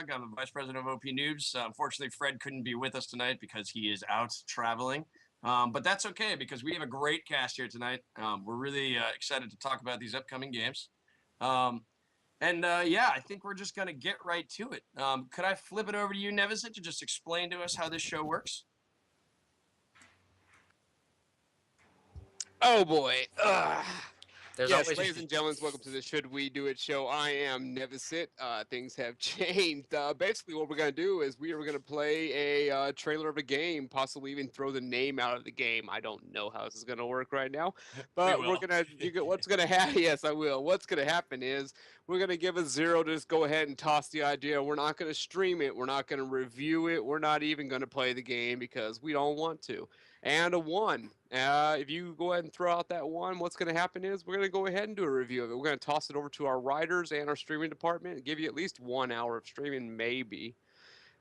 Kellogg. I'm the Vice President of OP Noobs. Unfortunately, Fred couldn't be with us tonight because he is out traveling. But that's okay because we have a great cast here tonight. We're really excited to talk about these upcoming games. Yeah, I think we're just going to get right to it. Could I flip it over to you, Nevisit, to just explain to us how this show works? Oh boy. There's Yes, always ladies and gentlemen, welcome to the Should We Do It show. I am Nevisit. Things have changed. Basically, what we're going to do is we are going to play a trailer of a game, possibly even throw the name out of the game. I don't know how this is going to work right now, but we're going to, what's going to happen? Yes, I will. What's going to happen is we're going to give a 0 to just go ahead and toss the idea. We're not going to stream it. We're not going to review it. We're not even going to play the game because we don't want to. And a 1. If you go ahead and throw out that 1, what's going to happen is we're going to go ahead and do a review of it. We're going to toss it over to our writers and our streaming department and give you at least 1 hour of streaming, maybe.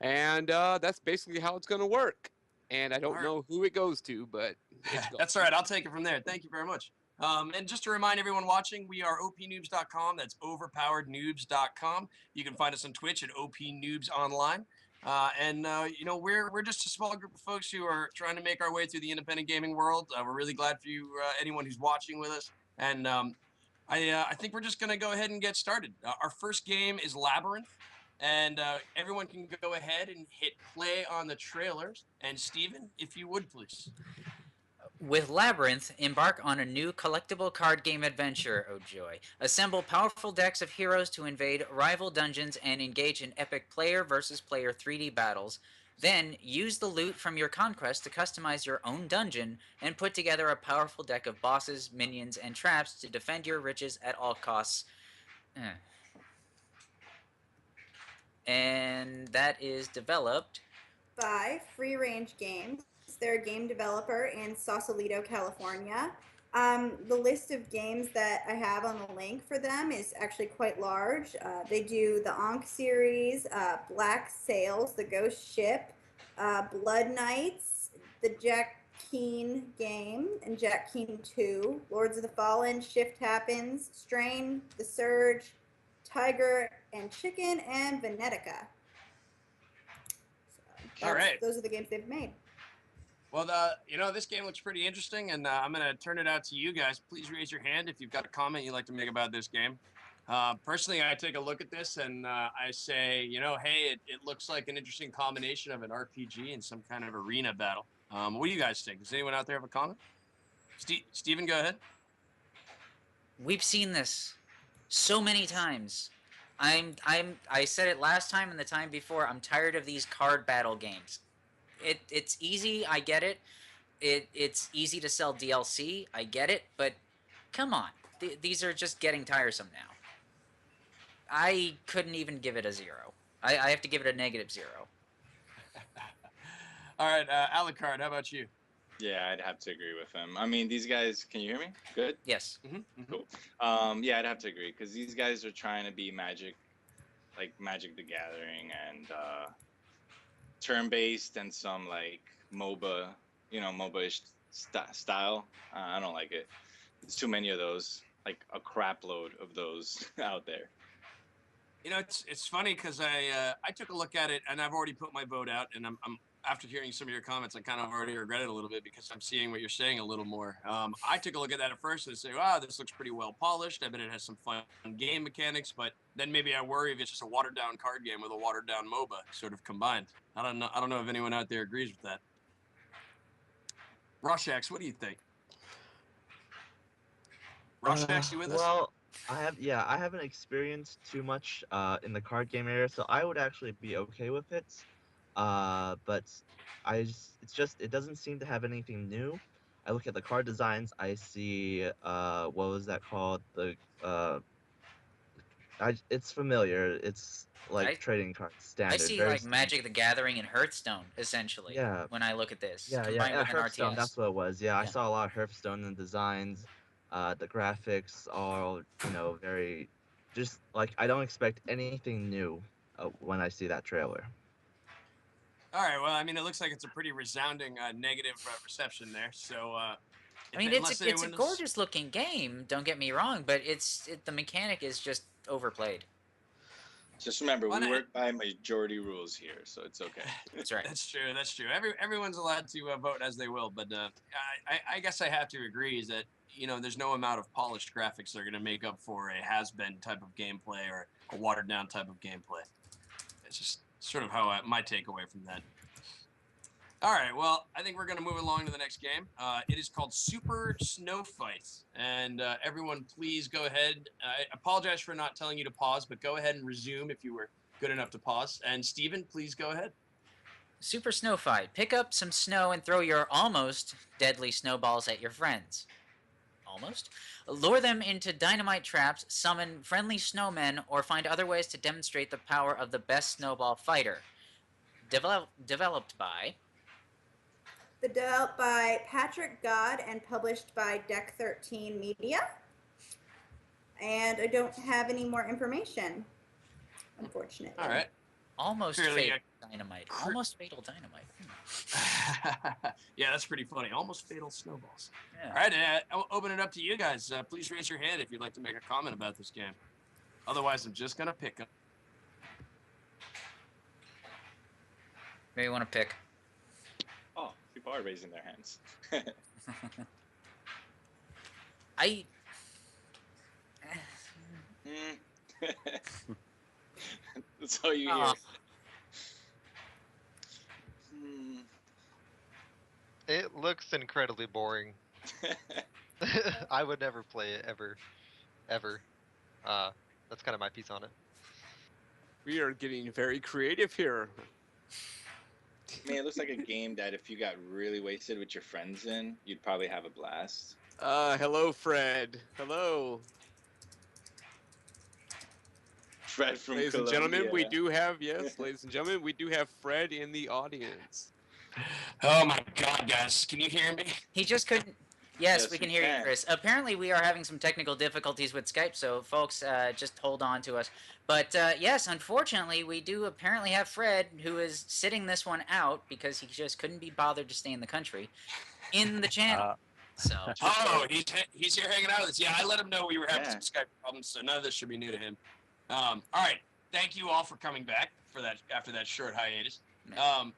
And that's basically how it's going to work. And I don't know who it goes to, but it's That's all right. I'll take it from there. Thank you very much. And just to remind everyone watching, we are opnoobs.com. That's overpowerednoobs.com. You can find us on Twitch at opnoobsonline. You know, we're just a small group of folks who are trying to make our way through the independent gaming world. We're really glad for you, anyone who's watching with us. And I think we're just going to go ahead and get started. Our first game is Labyrinth. And everyone can go ahead and hit play on the trailers. And Steven, if you would, please. With Labyrinth, embark on a new collectible card game adventure, oh joy. Assemble powerful decks of heroes to invade rival dungeons and engage in epic player versus player 3D battles. Then, use the loot from your conquest to customize your own dungeon and put together a powerful deck of bosses, minions, and traps to defend your riches at all costs. And that is developed by Free Range Games. They're a game developer in Sausalito, California. The list of games that I have on the link for them is actually quite large. They do the Ankh series, Black Sails, The Ghost Ship, Blood Knights, the Jack Keen game, and Jack Keen 2, Lords of the Fallen, Shift Happens, Strain, The Surge, Tiger and Chicken, and Venetica. All right. Those are the games they've made. Well, you know, this game looks pretty interesting, and I'm going to turn it out to you guys. Please raise your hand if you've got a comment you'd like to make about this game. Personally, I take a look at this, and I say, you know, hey, it looks like an interesting combination of an RPG and some kind of arena battle. What do you guys think? Does anyone out there have a comment? Steven, go ahead. We've seen this so many times. I said it last time and the time before. I'm tired of these card battle games. It's easy. I get it. It's easy to sell DLC. I get it. But come on, these are just getting tiresome now. I couldn't even give it a 0. I have to give it a -0. All right, Alucard, how about you? Yeah, I'd have to agree with him. I mean, these guys, can you hear me? Good? Yes. Cool. Yeah, I'd have to agree because these guys are trying to be Magic, like Magic the Gathering and turn-based and some like MOBA, you know, MOBA-ish style. I don't like it. There's too many of those, like a crap load of those out there. You know, it's funny because I took a look at it and I've already put my vote out, and I'm after hearing some of your comments, I kind of already regret it a little bit because I'm seeing what you're saying a little more. I took a look at that at first and say, wow, this looks pretty well polished. I bet it has some fun game mechanics, but then maybe I worry if it's just a watered down card game with a watered down MOBA sort of combined. I don't know if anyone out there agrees with that. Roshax, what do you think? Roshax, you with us? Well, I haven't experienced too much in the card game area, so I would actually be okay with it. But it doesn't seem to have anything new. I look at the card designs, I see what was that called? It's familiar. It's like trading cards standard. I see like Magic the Gathering and Hearthstone essentially. Yeah. When I look at this. Yeah, combined with an Hearthstone. RTS. That's what it was. Yeah, I saw a lot of Hearthstone in the designs. The graphics are, very, just like I don't expect anything new when I see that trailer. All right. Well, I mean, it looks like it's a pretty resounding negative reception there. So, I mean, it's a gorgeous looking game. Don't get me wrong, but the mechanic is just overplayed. Just remember, Why we not? work by majority rules here, so it's okay. That's right. That's true. That's true. Everyone's allowed to vote as they will, but I guess I have to agree is that there's no amount of polished graphics that are going to make up for a has-been type of gameplay or a watered-down type of gameplay. It's just sort of how my takeaway from that. All right, well, I think we're going to move along to the next game. It is called Super Snow Fight, and everyone, please go ahead. I apologize for not telling you to pause, but go ahead and resume if you were good enough to pause. And Steven, please go ahead. Super Snow Fight. Pick up some snow and throw your almost deadly snowballs at your friends. Almost. Lure them into dynamite traps, summon friendly snowmen, or find other ways to demonstrate the power of the best snowball fighter. Developed by... Developed by Patrick God and published by Deck 13 Media. And I don't have any more information, unfortunately. All right. Almost Fairly, fatal dynamite. Almost fatal dynamite. Yeah, that's pretty funny. Almost fatal snowballs. Yeah. All right, I'll open it up to you guys. Please raise your hand if you'd like to make a comment about this game. Otherwise, I'm just going to pick up. Maybe you want to pick. Oh, people are raising their hands. I... That's all you hear. Aw. It looks incredibly boring. I would never play it ever. That's kind of my piece on it. We are getting very creative here. Man, it looks like a game that if you got really wasted with your friends in, you'd probably have a blast. Hello, Fred. Hello. Fred from Ladies and Colombia. gentlemen, we do have, yes, ladies and gentlemen, we do have Fred in the audience. Oh my God, guys. Can you hear me? He just couldn't... Yes, Yes, we can we hear you, can. Chris. Apparently, we are having some technical difficulties with Skype, so folks, just hold on to us. But yes, unfortunately, we do apparently have Fred, who is sitting this one out because he just couldn't be bothered to stay in the country, in the channel. So Oh, he's here hanging out with us. Yeah, I let him know we were having Yeah. some Skype problems, so none of this should be new to him. All right. Thank you all for coming back for that after that short hiatus.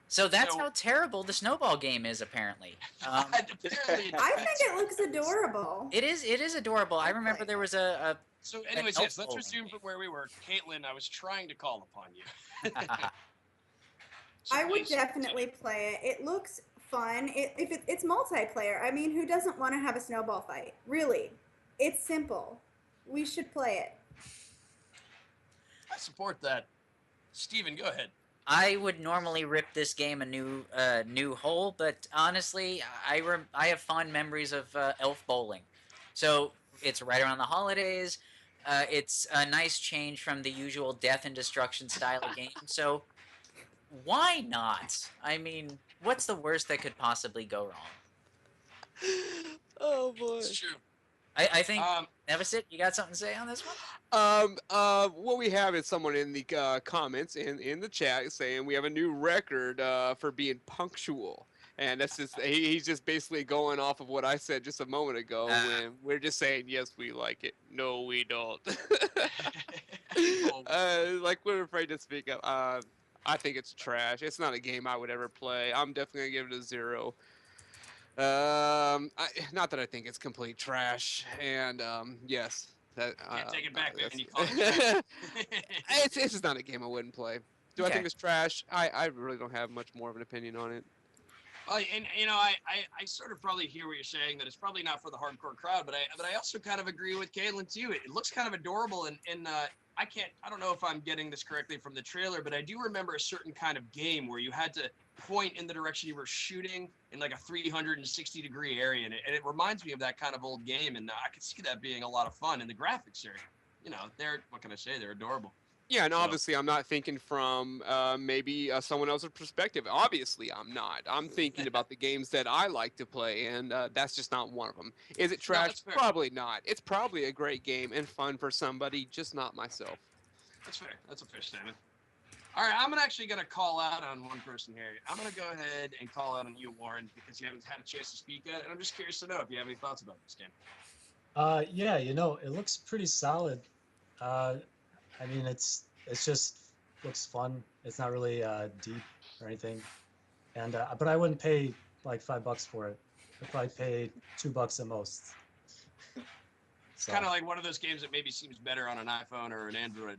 so that's So- how terrible the snowball game is, apparently. Apparently, I think it looks adorable. It is adorable. I remember like there was a So, anyways, elf yes, let's bowling resume game. from where we were. Caitlin, I was trying to call upon you. So I would please, definitely play it. It looks fun. It's multiplayer. I mean, who doesn't want to have a snowball fight? Really, it's simple. We should play it. I support that. Steven, go ahead. I would normally rip this game a new hole, but honestly, I have fond memories of elf bowling. So it's right around the holidays. It's a nice change from the usual death and destruction style of game. So why not? I mean, what's the worst that could possibly go wrong? Oh boy. It's true. I think Um, Nevesit, you got something to say on this one? What we have is someone in the comments in the chat saying we have a new record for being punctual, and that's just he's just basically going off of what I said just a moment ago. When we're just saying yes, we like it. No, we don't. Like we're afraid to speak up. I think it's trash. It's not a game I would ever play. I'm definitely gonna give it a 0. Not that I think it's complete trash, and yes, that Can't take it back, man. that's- You call it trash. it's just not a game I wouldn't play. Do I Okay. think it's trash? I really don't have much more of an opinion on it. Well, and I sort of probably hear what you're saying, that it's probably not for the hardcore crowd, but I also kind of agree with Caitlin too. It looks kind of adorable, and I don't know if I'm getting this correctly from the trailer, but I do remember a certain kind of game where you had to point in the direction you were shooting in like a 360-degree area, and it reminds me of that kind of old game, and I could see that being a lot of fun. And the graphics are, what can I say? They're adorable. Yeah, and So- obviously I'm not thinking from maybe someone else's perspective. Obviously I'm not. I'm thinking about the games that I like to play, and that's just not one of them. Is it trash? that's fair. Probably not. It's probably a great game and fun for somebody, just not myself. That's fair. That's a fair statement. All right, I'm actually going to call out on one person here. I'm going to go ahead and call out on you, Warren, because you haven't had a chance to speak yet, and I'm just curious to know if you have any thoughts about this game. Yeah, it looks pretty solid. I mean, it's It's just looks fun. It's not really deep or anything, and but I wouldn't pay like $5 for it. I'd probably pay $2 at most. It's kind of like one of those games that maybe seems better on an iPhone or an Android.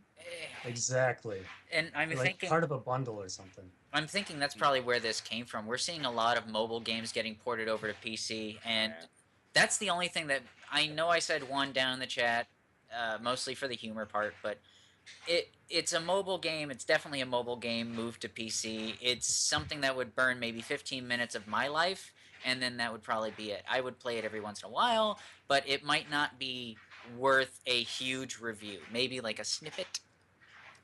Exactly. And I'm Like thinking part of a bundle or something. I'm thinking that's probably where this came from. We're seeing a lot of mobile games getting ported over to PC, and Yeah. that's the only thing that I know. I said one down in the chat, mostly for the humor part, but it's a mobile game. It's definitely a mobile game moved to PC. It's something that would burn maybe 15 minutes of my life, and then that would probably be it. I would play it every once in a while, but it might not be worth a huge review. Maybe like a snippet.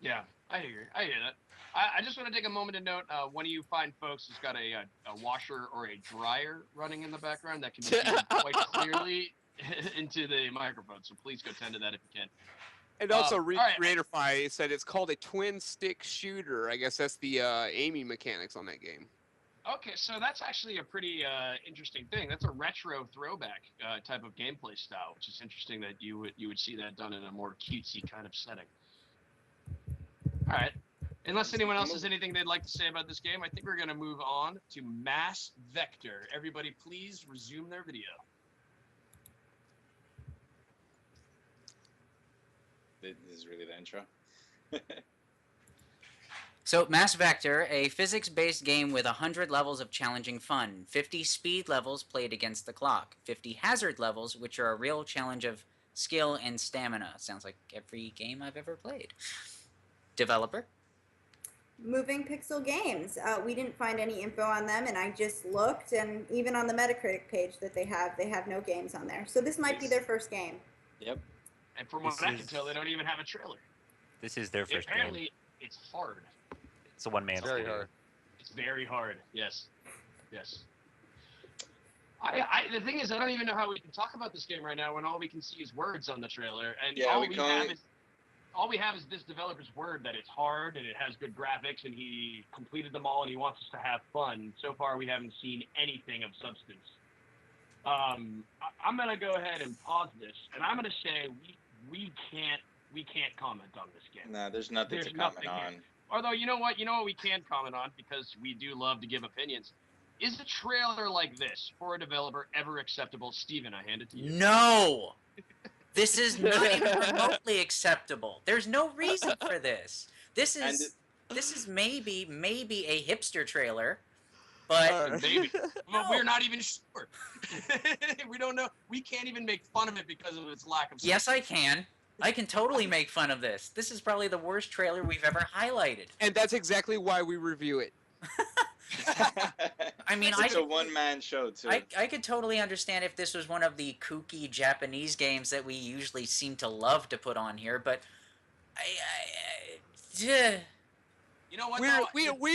Yeah, I hear that. I just want to take a moment to note one of you fine folks has got a washer or a dryer running in the background that can be seen quite clearly into the microphone. So please go tend to that if you can. And also, all right. Creatorify said it's called a twin stick shooter. I guess that's the aiming mechanics on that game. Okay, so that's actually a pretty interesting thing. That's a retro throwback type of gameplay style, which is interesting that you would see that done in a more cutesy kind of setting. All right. Unless anyone else has anything they'd like to say about this game, I think we're going to move on to Mass Vector. Everybody, please resume their video. This is really the intro. So, Mass Vector, a physics-based game with 100 levels of challenging fun, 50 speed levels played against the clock, 50 hazard levels, which are a real challenge of skill and stamina. Sounds like every game I've ever played. Developer? Moving Pixel Games. We didn't find any info on them, and I just looked, and even on the Metacritic page that they have no games on there. So this might be their first game. Yep. And from what I can tell, they don't even have a trailer. This is their first Apparently, game. it's hard. It's a one-man. It's very hard. It's very hard. Yes. Yes. The thing is, I don't even know how we can talk about this game right now when all we can see is words on the trailer, and Yeah, all we have is this developer's word that it's hard and it has good graphics and he completed them all and he wants us to have fun. So far, we haven't seen anything of substance. I'm gonna go ahead and pause this, and I'm gonna say we can't comment on this game. Nah, there's nothing There's to comment nothing on. here. Although you know what we can comment on because we do love to give opinions. Is a trailer like this for a developer ever acceptable? Steven, I hand it to you. No! This is not even remotely acceptable. There's no reason for this. This is maybe a hipster trailer, but Maybe. Well, we're not even sure. We don't know. We can't even make fun of it because of its lack of. yes, I can. I can totally make fun of this. This is probably the worst trailer we've ever highlighted. And that's exactly why we review it. I mean, It's a one-man show too. I could totally understand if this was one of the kooky Japanese games that we usually seem to love to put on here, but You know what? We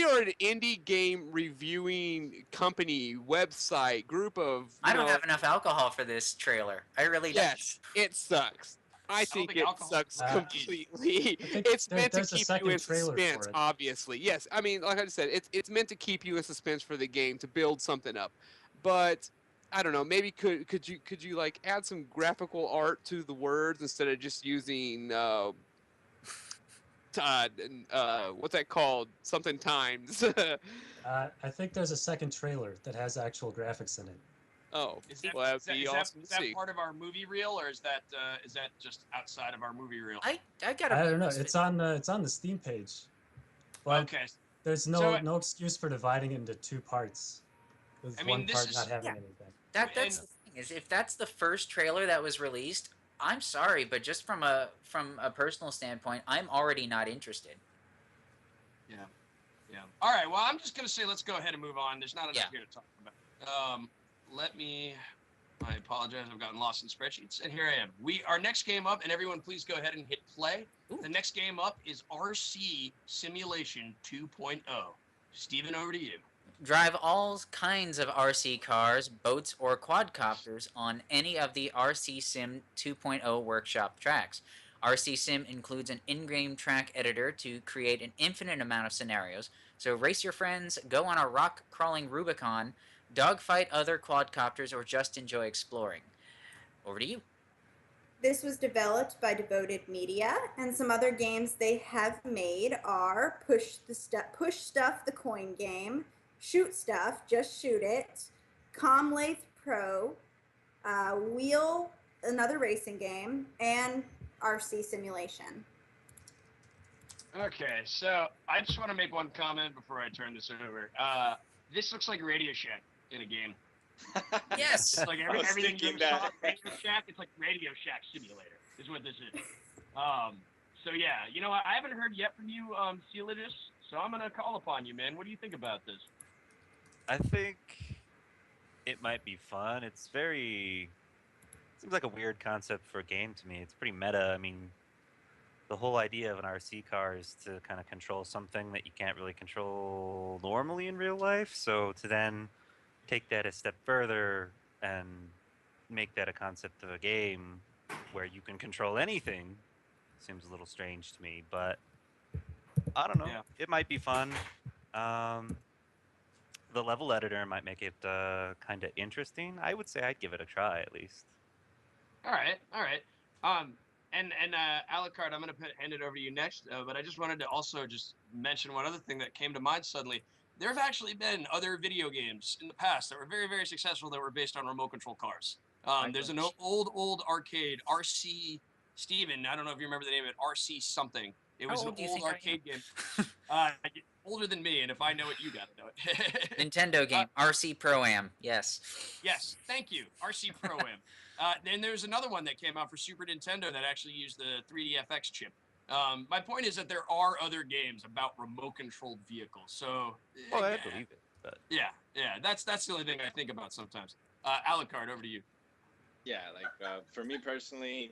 are an indie game reviewing company, website, group of. I don't have enough alcohol for this trailer. I really don't. Yes, it sucks. I think think it alcohol sucks is completely. think It's meant to there's a keep you second in trailer for suspense, it. obviously. Yes, I mean, like I said, it's meant to keep you in suspense for the game to build something up. But I don't know. Maybe could you like add some graphical art to the words instead of just using what's that called? Something times. I think there's a second trailer that has actual graphics in it. Oh, Is that, well, that'd be is awesome that to see. part of our movie reel, or is that just outside of our movie reel? I gotta. I don't know. It's on the Steam page, but Okay. there's no excuse for dividing it into two parts. With I mean, one this part is- not having Yeah. anything. That's And- the thing is, if that's the first trailer that was released, I'm sorry, but just from a personal standpoint, I'm already not interested. Yeah. All right. Well, I'm just gonna say let's go ahead and move on. There's not enough Yeah. here to talk about. I apologize. I've gotten lost in spreadsheets, and here I am. Our next game up, and everyone, please go ahead and hit play. Ooh. The next game up is RC Simulation 2.0. Steven, over to you. Drive all kinds of RC cars, boats, or quadcopters on any of the RC Sim 2.0 workshop tracks. RC Sim includes an in-game track editor to create an infinite amount of scenarios. So race your friends, go on a rock-crawling Rubicon, dogfight other quadcopters, or just enjoy exploring. Over to you. This was developed by Devoted Media, and some other games they have made are Push Stuff, the coin game, Shoot Stuff, Just Shoot It, Comlathe Pro, Wheel, another racing game, and RC Simulation. Okay, so I just want to make one comment before I turn this over. This looks like Radio Shack in a game. Yes. It's like I was everything you thinking ever saw that. at Radio Shack. It's like Radio Shack Simulator is what this is. So yeah, you know what? I haven't heard yet from you, Celadus. So I'm gonna call upon you, man. What do you think about this? I think it might be fun. It's very seems like a weird concept for a game to me. It's pretty meta. I mean, the whole idea of an RC car is to kind of control something that you can't really control normally in real life. So to then take that a step further and make that a concept of a game where you can control anything seems a little strange to me, but I don't know. Yeah. It might be fun. The level editor might make it kind of interesting. I would say I'd give it a try at least. All right. And Alucard, I'm gonna hand it over to you next. But I just wanted to also just mention one other thing that came to mind suddenly. There have actually been other video games in the past that were very, very successful that were based on remote control cars. There's an old arcade, RC Steven. I don't know if you remember the name of it, RC something. It was How an old do you old think I arcade game. Older than me, and if I know it, you gotta know it. Nintendo game, RC Pro-Am. Yes. Yes, thank you, RC Pro-Am. Then there's another one that came out for Super Nintendo that actually used the 3DFX chip. My point is that there are other games about remote-controlled vehicles. So, Well, I believe it. But yeah, that's the only thing I think about sometimes. Alucard, over to you. Yeah, like for me personally,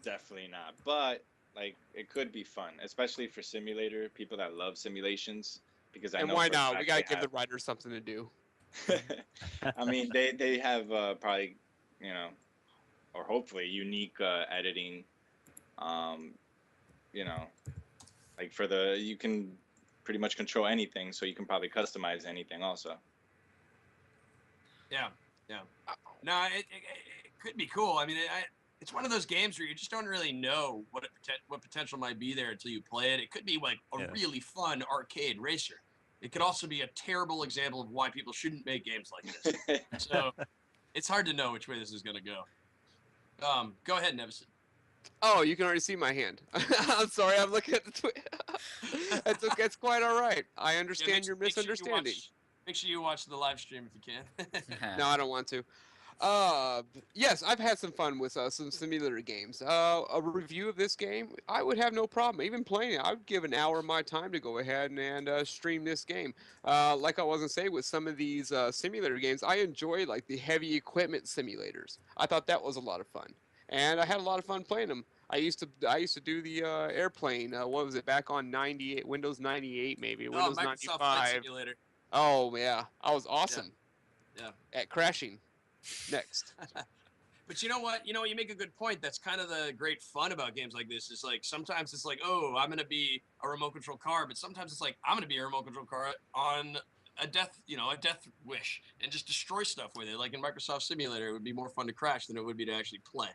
definitely not. But like it could be fun, especially for simulator people that love simulations. Because I And know why for a not? fact We gotta they give the writers something to do. I mean, they have probably, you know, or hopefully unique editing. You know, like for you can pretty much control anything, so you can probably customize anything also. Yeah. No, it could be cool. I mean, it's one of those games where you just don't really know what potential might be there until you play it. It could be like a really fun arcade racer. It could also be a terrible example of why people shouldn't make games like this. So it's hard to know which way this is going to go. Go ahead, Nevison. Oh, you can already see my hand. I'm sorry, I'm looking at the tweet. It's okay, it's quite all right. I understand your misunderstanding. Make sure you watch the live stream if you can. No, I don't want to. Yes, I've had some fun with some simulator games. A review of this game, I would have no problem. Even playing it, I would give an hour of my time to go ahead and stream this game. Like I was gonna say, with some of these simulator games, I enjoy like the heavy equipment simulators. I thought that was a lot of fun, and I had a lot of fun playing them. I used to do the airplane. What was it, back on 98, Windows 98 maybe, Windows Microsoft Flight 95. Simulator. Oh yeah, I was awesome. Yeah. At crashing. Next. But you know what? You make a good point. That's kind of the great fun about games like this. Is like sometimes it's like, oh, I'm gonna be a remote control car, but sometimes it's like I'm gonna be a remote control car on a death wish and just destroy stuff with it. Like in Microsoft Simulator, it would be more fun to crash than it would be to actually play.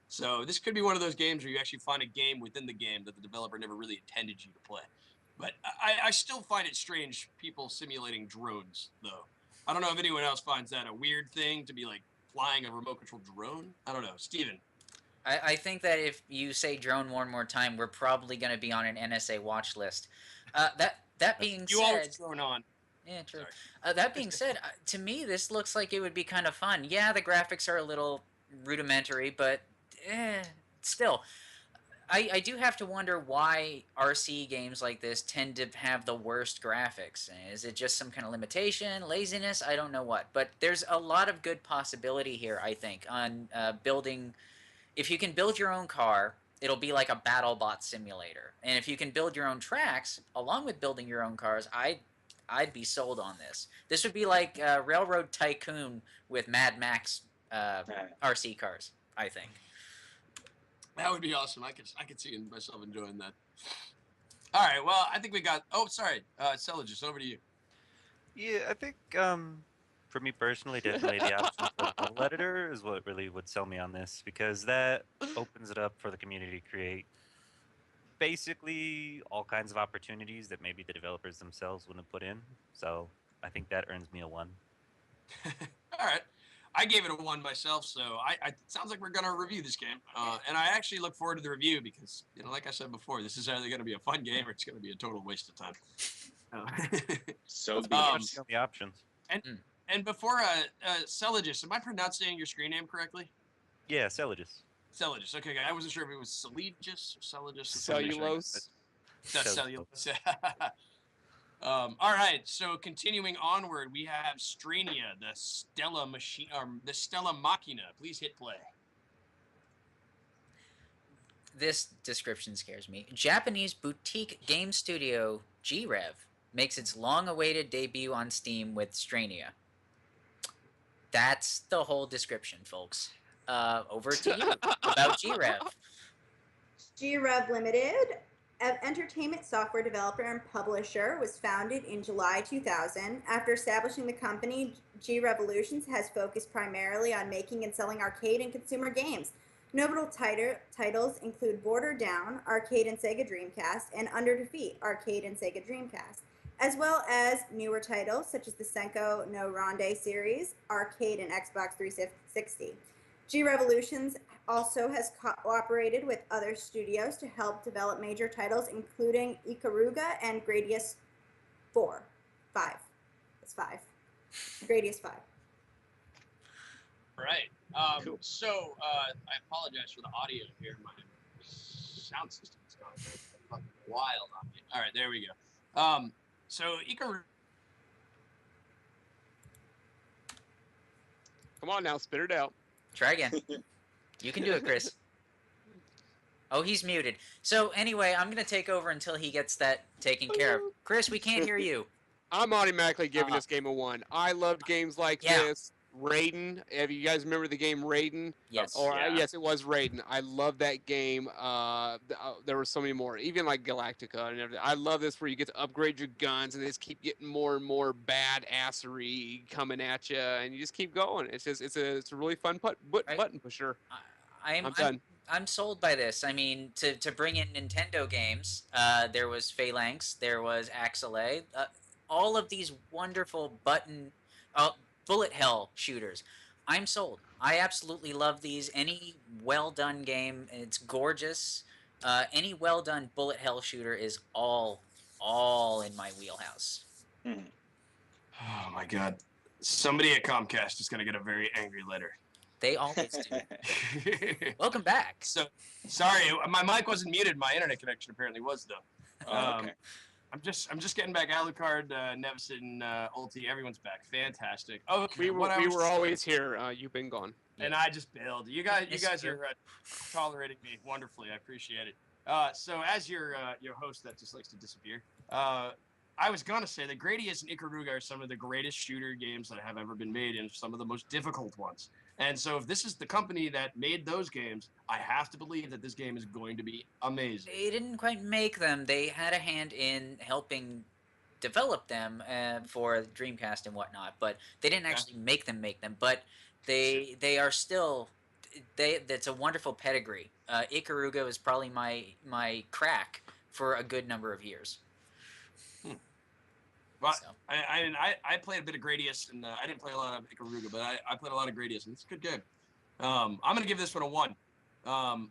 So this could be one of those games where you actually find a game within the game that the developer never really intended you to play. But I still find it strange people simulating drones, though. I don't know if anyone else finds that a weird thing to be like flying a remote control drone. I don't know, Steven. I think that if you say drone one more time, we're probably going to be on an NSA watch list. That being You said, always drone on. yeah, true. That being said, to me, this looks like it would be kind of fun. Yeah, the graphics are a little rudimentary, but still. I do have to wonder why RC games like this tend to have the worst graphics. Is it just some kind of limitation, laziness? I don't know what. But there's a lot of good possibility here, I think, on building. If you can build your own car, it'll be like a BattleBot simulator. And if you can build your own tracks, along with building your own cars, I'd be sold on this. This would be like Railroad Tycoon with Mad Max RC cars, I think. That would be awesome. I could see myself enjoying that. All right. Well, I think we got. Oh, sorry. Celadus, over to you. yeah, I think For me personally, definitely the option for the level editor is what really would sell me on this, because that opens it up for the community to create basically all kinds of opportunities that maybe the developers themselves wouldn't have put in. So I think that earns me a 1. All right. I gave it a 1 myself, so it sounds like we're going to review this game. And I actually look forward to the review because, like I said before, this is either going to be a fun game or it's going to be a total waste of time. So be Um, it. The options. And before, Celigis, am I pronouncing your screen name correctly? Yeah, Celigis. Celigis. Okay, I wasn't sure if it was Celigis or Celigis. Cellulose. That's cellulose. All right, so continuing onward, we have Strania, the Stella machine, the Stella Machina. Please hit play. This description scares me. Japanese boutique game studio G-Rev makes its long-awaited debut on Steam with Strania. That's the whole description, folks. Over to you about G-Rev. G-Rev Limited, an entertainment software developer and publisher, was founded in July 2000. After establishing the company, G-Revolutions has focused primarily on making and selling arcade and consumer games. Notable titles include Border Down, arcade and Sega Dreamcast, and Under Defeat, arcade and Sega Dreamcast, as well as newer titles such as the Senko no Ronde series, arcade and Xbox 360. G-Revolutions also has cooperated with other studios to help develop major titles, including Ikaruga and Gradius 4. 5. It's 5. Gradius 5. Right. Cool. So I apologize for the audio here. My sound system is going fucking wild on me. All right, there we go. So Ikaruga. Come on now, spit it out. Try again. You can do it, Chris. Oh, he's muted. So anyway, I'm going to take over until he gets that taken care of. Chris, we can't hear you. I'm automatically giving this game a 1. I loved games like this. Raiden. Have you guys remember the game Raiden? Yes. Or Yeah. yes, it was Raiden. I love that game. There were so many more, even like Galactica and everything. I love this where you get to upgrade your guns and they just keep getting more and more badassery coming at you, and you just keep going. It's a really fun button pusher. I'm done. I'm sold by this. I mean, to bring in Nintendo games, there was Phalanx, there was Axelay, all of these wonderful bullet hell shooters. I'm sold. I absolutely love these. Any well done game, it's gorgeous. Any well done bullet hell shooter is all in my wheelhouse. Oh my God. Somebody at Comcast is going to get a very angry letter. They always do. Welcome back. So, sorry, my mic wasn't muted. My internet connection apparently was though. Okay. I'm just getting back. Alucard, Nevesit, and Ulti. Everyone's back. Fantastic. Okay. We were always here. You've been gone. And I just bailed. You guys are tolerating me wonderfully. I appreciate it. So as your host that just likes to disappear, I was gonna say that Gradius and Ikaruga are some of the greatest shooter games that have ever been made, and some of the most difficult ones. And so if this is the company that made those games, I have to believe that this game is going to be amazing. They didn't quite make them. They had a hand in helping develop them for Dreamcast and whatnot, but they didn't actually make them. But they are still that's a wonderful pedigree. Ikaruga is probably my crack for a good number of years. Well, So. I played a bit of Gradius, and I didn't play a lot of Ikaruga, but I played a lot of Gradius, and it's a good game. I'm going to give this one a 1.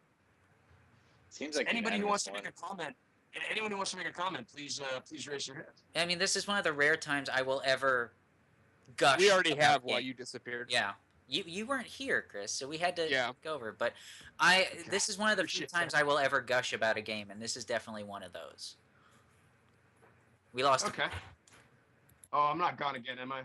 Seems like Anybody who unanimous wants to one. make a comment, please raise your hand. I mean, this is one of the rare times I will ever gush. We already about have a while game. you disappeared. Yeah. You weren't here, Chris, so we had to go over. But this is one of the few Appreciate times I will ever gush about a game, and this is definitely one of those. We lost. Okay. Oh, I'm not gone again, am I?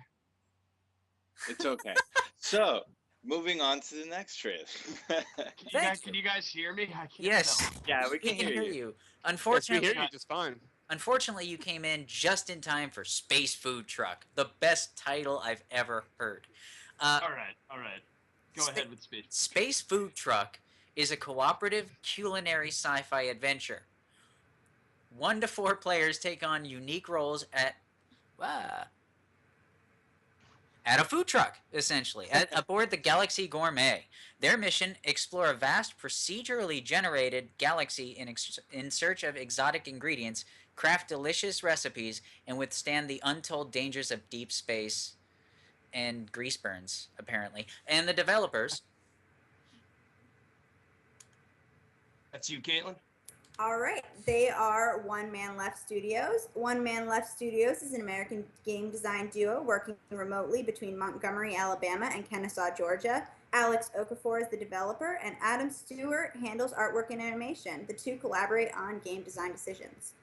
It's okay. So, moving on to the next trailer. Can you guys hear me? I can't Yes. tell. Yeah, we We can can hear hear you. you. Yes, we Unfortunately, hear you just fine. Unfortunately, you came in just in time for Space Food Truck, the best title I've ever heard. All right. Go ahead with speed. Space Food Truck is a cooperative culinary sci-fi adventure. 1 to 4 players take on unique roles at a food truck, essentially, aboard the Galaxy Gourmet. Their mission: explore a vast, procedurally generated galaxy in search of exotic ingredients, craft delicious recipes, and withstand the untold dangers of deep space and grease burns, apparently. And the developers. That's you, Caitlin. All right, they are One Man Left Studios. One Man Left Studios is an American game design duo working remotely between Montgomery, Alabama and Kennesaw, Georgia. Alex Okafor is the developer, and Adam Stewart handles artwork and animation. The two collaborate on game design decisions.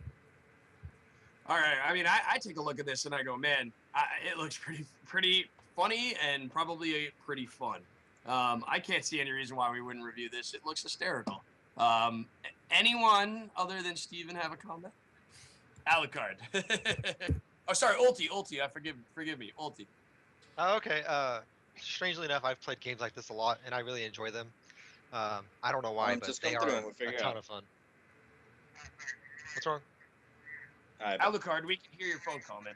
All right. I mean, I take a look at this and I go, man, it looks pretty funny and probably pretty fun. I can't see any reason why we wouldn't review this. It looks hysterical. Anyone other than Steven have a comment? Alucard. Oh, sorry, Ulti. I forgive me, Ulti. Oh, okay. Strangely enough, I've played games like this a lot, and I really enjoy them. I don't know why, but just they come through are and we'll figure a it ton out. of fun. What's wrong? Alucard, we can hear your phone call, man.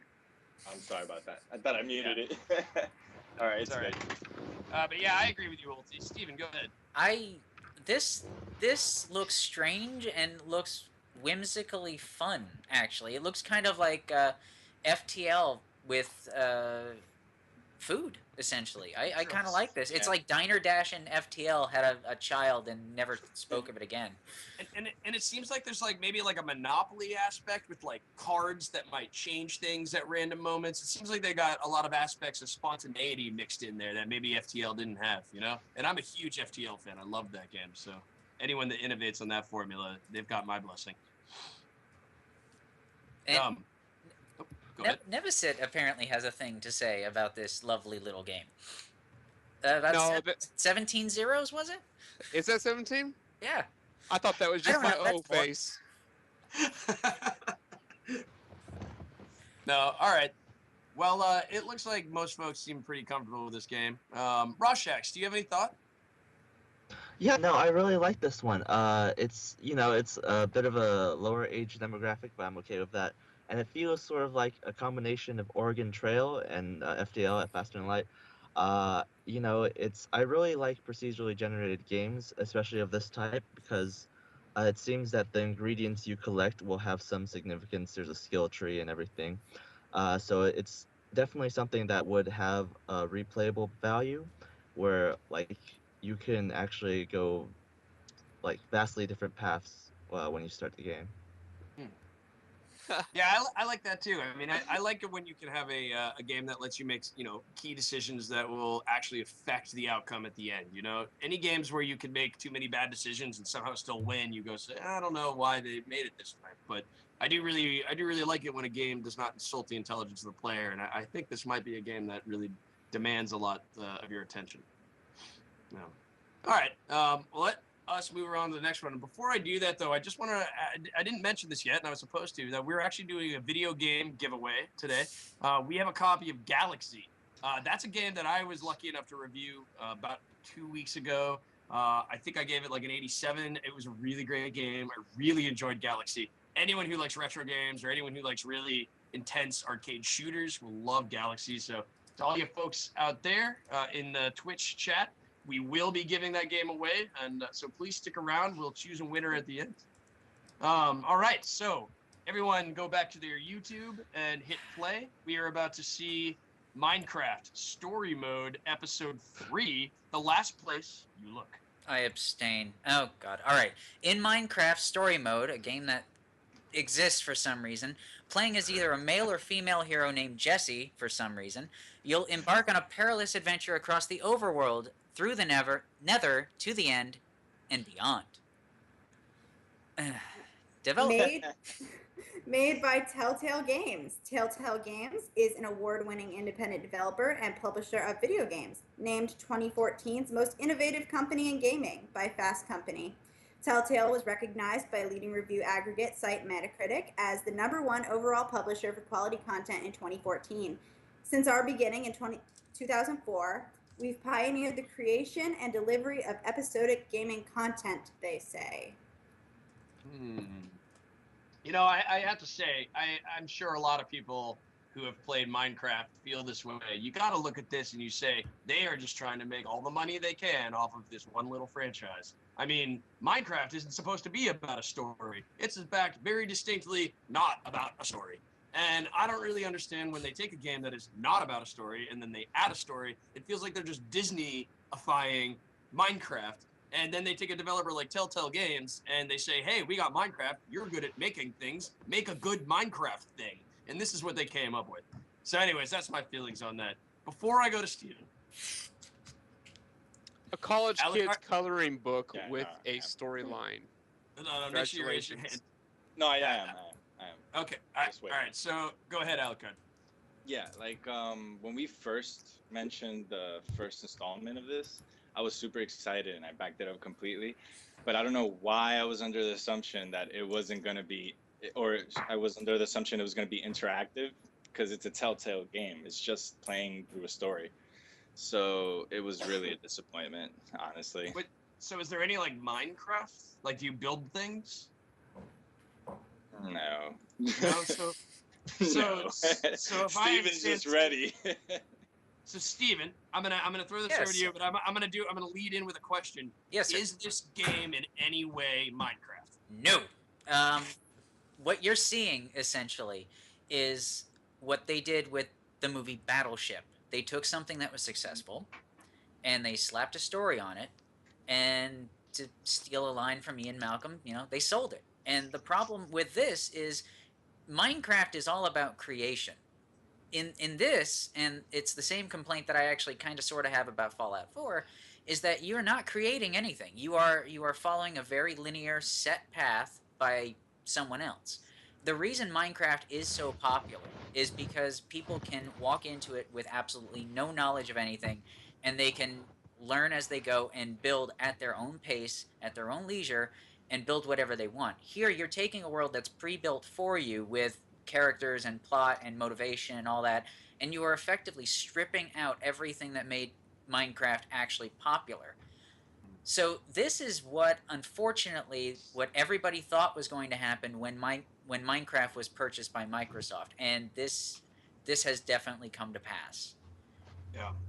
I'm sorry about that. I thought I muted it. All right, it's All right. good. But yeah, I agree with you, Ulti. Steven, go ahead. This looks strange and looks whimsically fun. Actually, it looks kind of like FTL with food. Essentially, I kind of like this. It's Yeah. like Diner Dash and FTL had a child and never spoke of it again. And it seems like there's like maybe like a Monopoly aspect with like cards that might change things at random moments. It seems like they got a lot of aspects of spontaneity mixed in there that maybe FTL didn't have, you know? And I'm a huge FTL fan. I love that game. So anyone that innovates on that formula, they've got my blessing. And Go ahead. Nevesit apparently has a thing to say about this lovely little game. About No, 17 zeros, was it? Is that 17? Yeah. I thought that was I just don't my know, that's O face. No, all right. Well, it looks like most folks seem pretty comfortable with this game. Roshax, do you have any thought? Yeah, no, I really like this one. It's it's a bit of a lower age demographic, but I'm okay with that. And it feels sort of like a combination of Oregon Trail and FDL at Faster and Light. I really like procedurally generated games, especially of this type, because it seems that the ingredients you collect will have some significance. There's a skill tree and everything. So it's definitely something that would have a replayable value, where like you can actually go like vastly different paths when you start the game. Yeah, I like that too. I mean, I like it when you can have a game that lets you make, key decisions that will actually affect the outcome at the end. You know, any games where you can make too many bad decisions and somehow still win, you go say, I don't know why they made it this way. But I do really like it when a game does not insult the intelligence of the player, and I think this might be a game that really demands a lot of your attention. Yeah. All right. Let us move on to the next one. And before I do that, though, I just want to, I didn't mention this yet, and I was supposed to, that we're actually doing a video game giveaway today. We have a copy of Galaxy. That's a game that I was lucky enough to review about 2 weeks ago. I think I gave it like an 87. It was a really great game. I really enjoyed Galaxy. Anyone who likes retro games or anyone who likes really intense arcade shooters will love Galaxy. So to all you folks out there in the Twitch chat, we will be giving that game away, and so please stick around. We'll choose a winner at the end. All right, so everyone go back to their YouTube and hit play. We are about to see Minecraft Story Mode Episode 3, The Last Place You Look. I abstain. Oh, God. All right. In Minecraft Story Mode, a game that exists for some reason, playing as either a male or female hero named Jesse for some reason, you'll embark on a perilous adventure across the overworld, through the nether, to the end, and beyond. Made by Telltale Games. Telltale Games is an award-winning independent developer and publisher of video games, named 2014's most innovative company in gaming by Fast Company. Telltale was recognized by leading review aggregate site Metacritic as the #1 overall publisher for quality content in 2014. Since our beginning in 2004, we've pioneered the creation and delivery of episodic gaming content, they say. You know, I have to say, I'm sure a lot of people who have played Minecraft feel this way. You got to look at this and you say they are just trying to make all the money they can off of this one little franchise. I mean, Minecraft isn't supposed to be about a story. It's in fact very distinctly not about a story. And I don't really understand when they take a game that is not about a story and then they add a story. It feels like they're just Disney-ifying Minecraft. And then they take a developer like Telltale Games and they say, hey, we got Minecraft. You're good at making things. Make a good Minecraft thing. And this is what they came up with. So anyways, that's my feelings on that. Before I go to Steven. A college Alec, kid's coloring book Yeah, with no, a yeah. storyline. No, make sure you raise your hand. No, I Yeah. am. Okay. All Just wait. right. So go ahead, Alucard. Yeah, like when we first mentioned the first installment of this, I was super excited and I backed it up completely. But I don't know why I was under the assumption that it wasn't going to be, or I was under the assumption it was going to be interactive because it's a Telltale game. It's just playing through a story. So it was really a disappointment, honestly. But so is there any like Minecraft? Like do you build things? No. No. So No. so if I Steven's understand- just ready. So Steven, I'm gonna throw this Yes. over to you, but I'm gonna lead in with a question. Yes, sir. Is this game in any way Minecraft? No. What you're seeing essentially is what they did with the movie Battleship. They took something that was successful and they slapped a story on it, and to steal a line from Ian Malcolm, they sold it. And the problem with this is Minecraft is all about creation. In this, and it's the same complaint that I actually kind of sort of have about Fallout 4, is that you're not creating anything. You are following a very linear set path by someone else. The reason Minecraft is so popular is because people can walk into it with absolutely no knowledge of anything, and they can learn as they go and build at their own pace, at their own leisure, and build whatever they want. Here, you're taking a world that's pre-built for you with characters and plot and motivation and all that, and you are effectively stripping out everything that made Minecraft actually popular. So this is what, unfortunately, what everybody thought was going to happen when Minecraft was purchased by Microsoft, and this has definitely come to pass.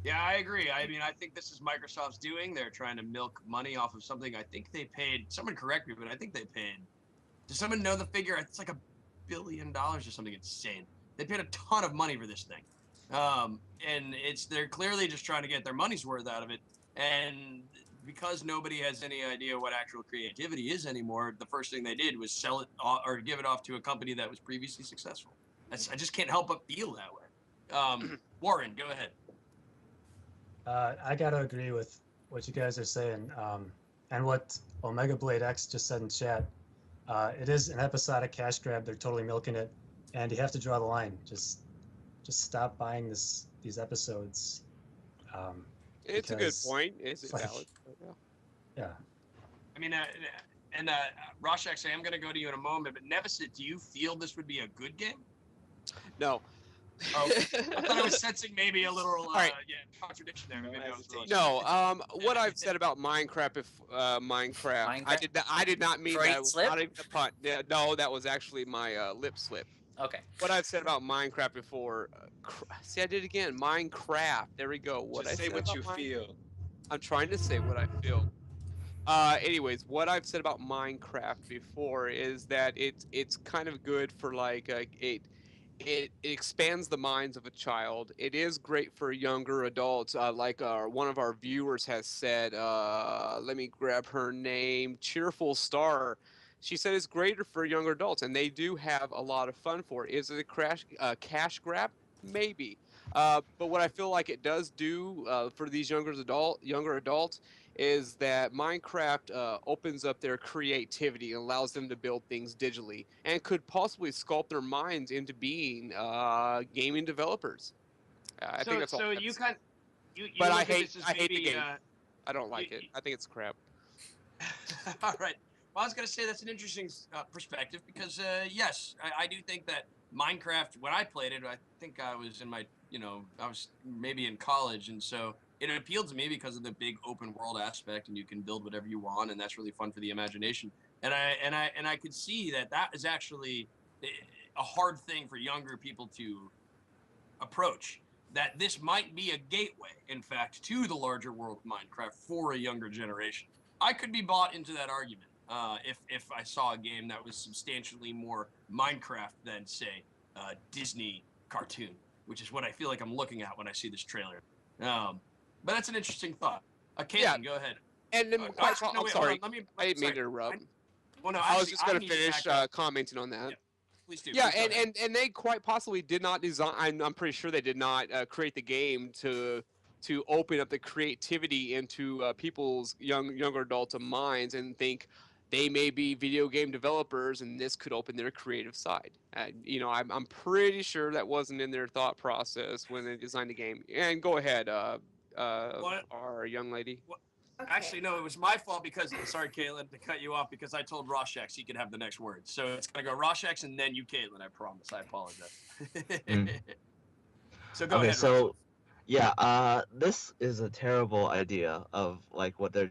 Yeah, I agree. I mean, I think this is Microsoft's doing. They're trying to milk money off of something. I think they paid. Someone correct me, but I think they paid. Does someone know the figure? It's like $1 billion or something insane. They paid a ton of money for this thing, and they're clearly just trying to get their money's worth out of it. And because nobody has any idea what actual creativity is anymore, the first thing they did was sell it or give it off to a company that was previously successful. I just can't help but feel that way. Warren, go ahead. I gotta agree with what you guys are saying, and what Omega Blade X just said in chat. It is an episodic cash grab. They're totally milking it, and you have to draw the line. Just stop buying these episodes. It's a good point. Is it like- valid? Yeah. I mean, Roshax, I am going to go to you in a moment, but Nevesit, do you feel this would be a good game? No. Oh, I thought I was sensing maybe a little right. contradiction there. Maybe I was wrong. No. What I've said about Minecraft, Minecraft, I did not mean Freudian that. It was slip? not even a pun. Yeah, no, that was actually my lip slip. Okay. What I've said about Minecraft before. See, I did it again. Minecraft. There we go. What Just I say said what about you feel. I'm trying to say what I feel. Anyways, what I've said about Minecraft before is that it's kind of good for like it expands the minds of a child. It is great for younger adults. Like one of our viewers has said, let me grab her name, Cheerful Star. She said it's greater for younger adults, and they do have a lot of fun for it. Is it a cash grab? Maybe. But what I feel like it does do for these younger adults is that Minecraft opens up their creativity and allows them to build things digitally, and could possibly sculpt their minds into being gaming developers. I think that's all. So I have you to say. kind, you But look I at hate this as the maybe, game. I don't like you- it. I think it's crap. All right. Well, I was going to say that's an interesting perspective because, yes, I do think that Minecraft, when I played it, I think I was in my, I was maybe in college. And so it appealed to me because of the big open world aspect, and you can build whatever you want. And that's really fun for the imagination. And I could see that is actually a hard thing for younger people to approach, that this might be a gateway, in fact, to the larger world of Minecraft for a younger generation. I could be bought into that argument if I saw a game that was substantially more Minecraft than, say, Disney cartoon, which is what I feel like I'm looking at when I see this trailer. But that's an interesting thought. Caitlin, Yeah. go ahead. And then, Actually, no, I'm wait, hold sorry. on. Let me. I didn't mean sorry. to interrupt. Well, no, I was actually, just going I to need to finish back up. commenting on that. Yeah. Please do. Yeah, Please go ahead. and they quite possibly did not design. I'm pretty sure they did not create the game to open up the creativity into people's younger adult minds and think they may be video game developers and this could open their creative side. You know, I'm pretty sure that wasn't in their thought process when they designed the game. And go ahead, our young lady. Okay. Actually, no, it was my fault because, sorry, Caitlin, to cut you off because I told Roshax he could have the next word. So it's going to go Roshax and then you, Caitlin, I promise. I apologize. So go Okay, ahead, so yeah, this is a terrible idea of like what they're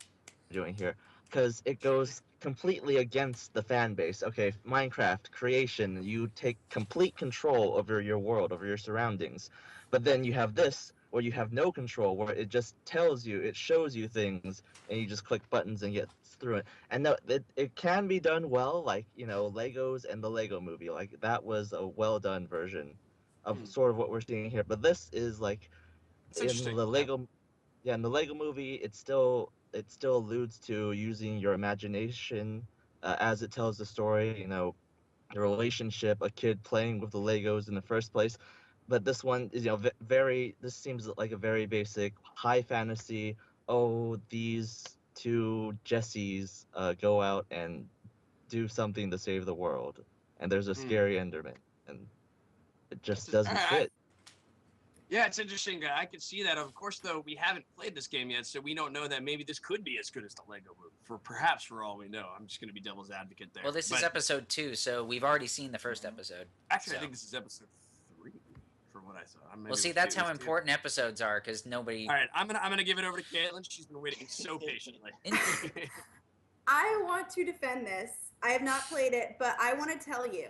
doing here because it goes completely against the fan base. Okay, Minecraft creation, you take complete control over your world, over your surroundings. But then you have this where you have no control, where it just tells you, it shows you things, and you just click buttons and get through it. And no, it can be done well, like, you know, Legos and the Lego movie. Like, that was a well done version of sort of what we're seeing here. But this is like It's in interesting. the Lego, yeah, in the Lego movie, it still alludes to using your imagination as it tells the story. You know, the relationship, a kid playing with the Legos in the first place. But this one is, you know, very. This seems like a very basic high fantasy. Oh, these two Jessies go out and do something to save the world, and there's a scary Enderman, and it just doesn't fit. Yeah, it's interesting. I can see that. Of course, though, we haven't played this game yet, so we don't know that maybe this could be as good as the Lego movie. Perhaps for all we know. I'm just going to be devil's advocate there. Well, this is episode 2, so we've already seen the first episode. Actually, so. I think this is episode 3, from what I saw. Well, see, that's how important episodes are, because nobody. All right, I'm gonna give it over to Caitlin. She's been waiting so patiently. I want to defend this. I have not played it, but I want to tell you,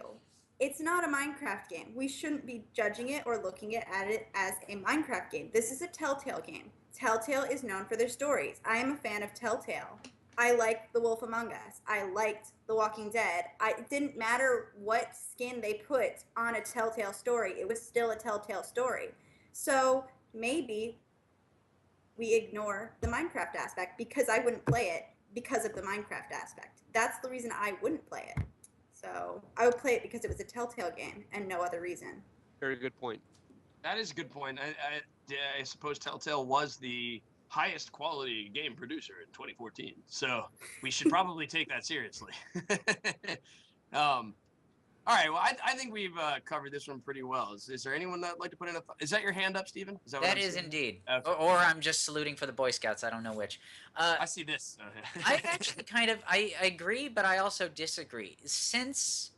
it's not a Minecraft game. We shouldn't be judging it or looking at it as a Minecraft game. This is a Telltale game. Telltale is known for their stories. I am a fan of Telltale. I liked The Wolf Among Us. I liked The Walking Dead. It didn't matter what skin they put on a Telltale story. It was still a Telltale story. So maybe we ignore the Minecraft aspect because I wouldn't play it because of the Minecraft aspect. That's the reason I wouldn't play it. So I would play it because it was a Telltale game and no other reason. Very good point. That is a good point. I suppose Telltale was the highest quality game producer in 2014, so we should probably take that seriously. All right, well, I think we've covered this one pretty well. Is there anyone that'd like to put in a... Is that your hand up, Steven? That is indeed. Okay. Or I'm just saluting for the Boy Scouts. I don't know which. I see this. I actually I agree, but I also disagree. Since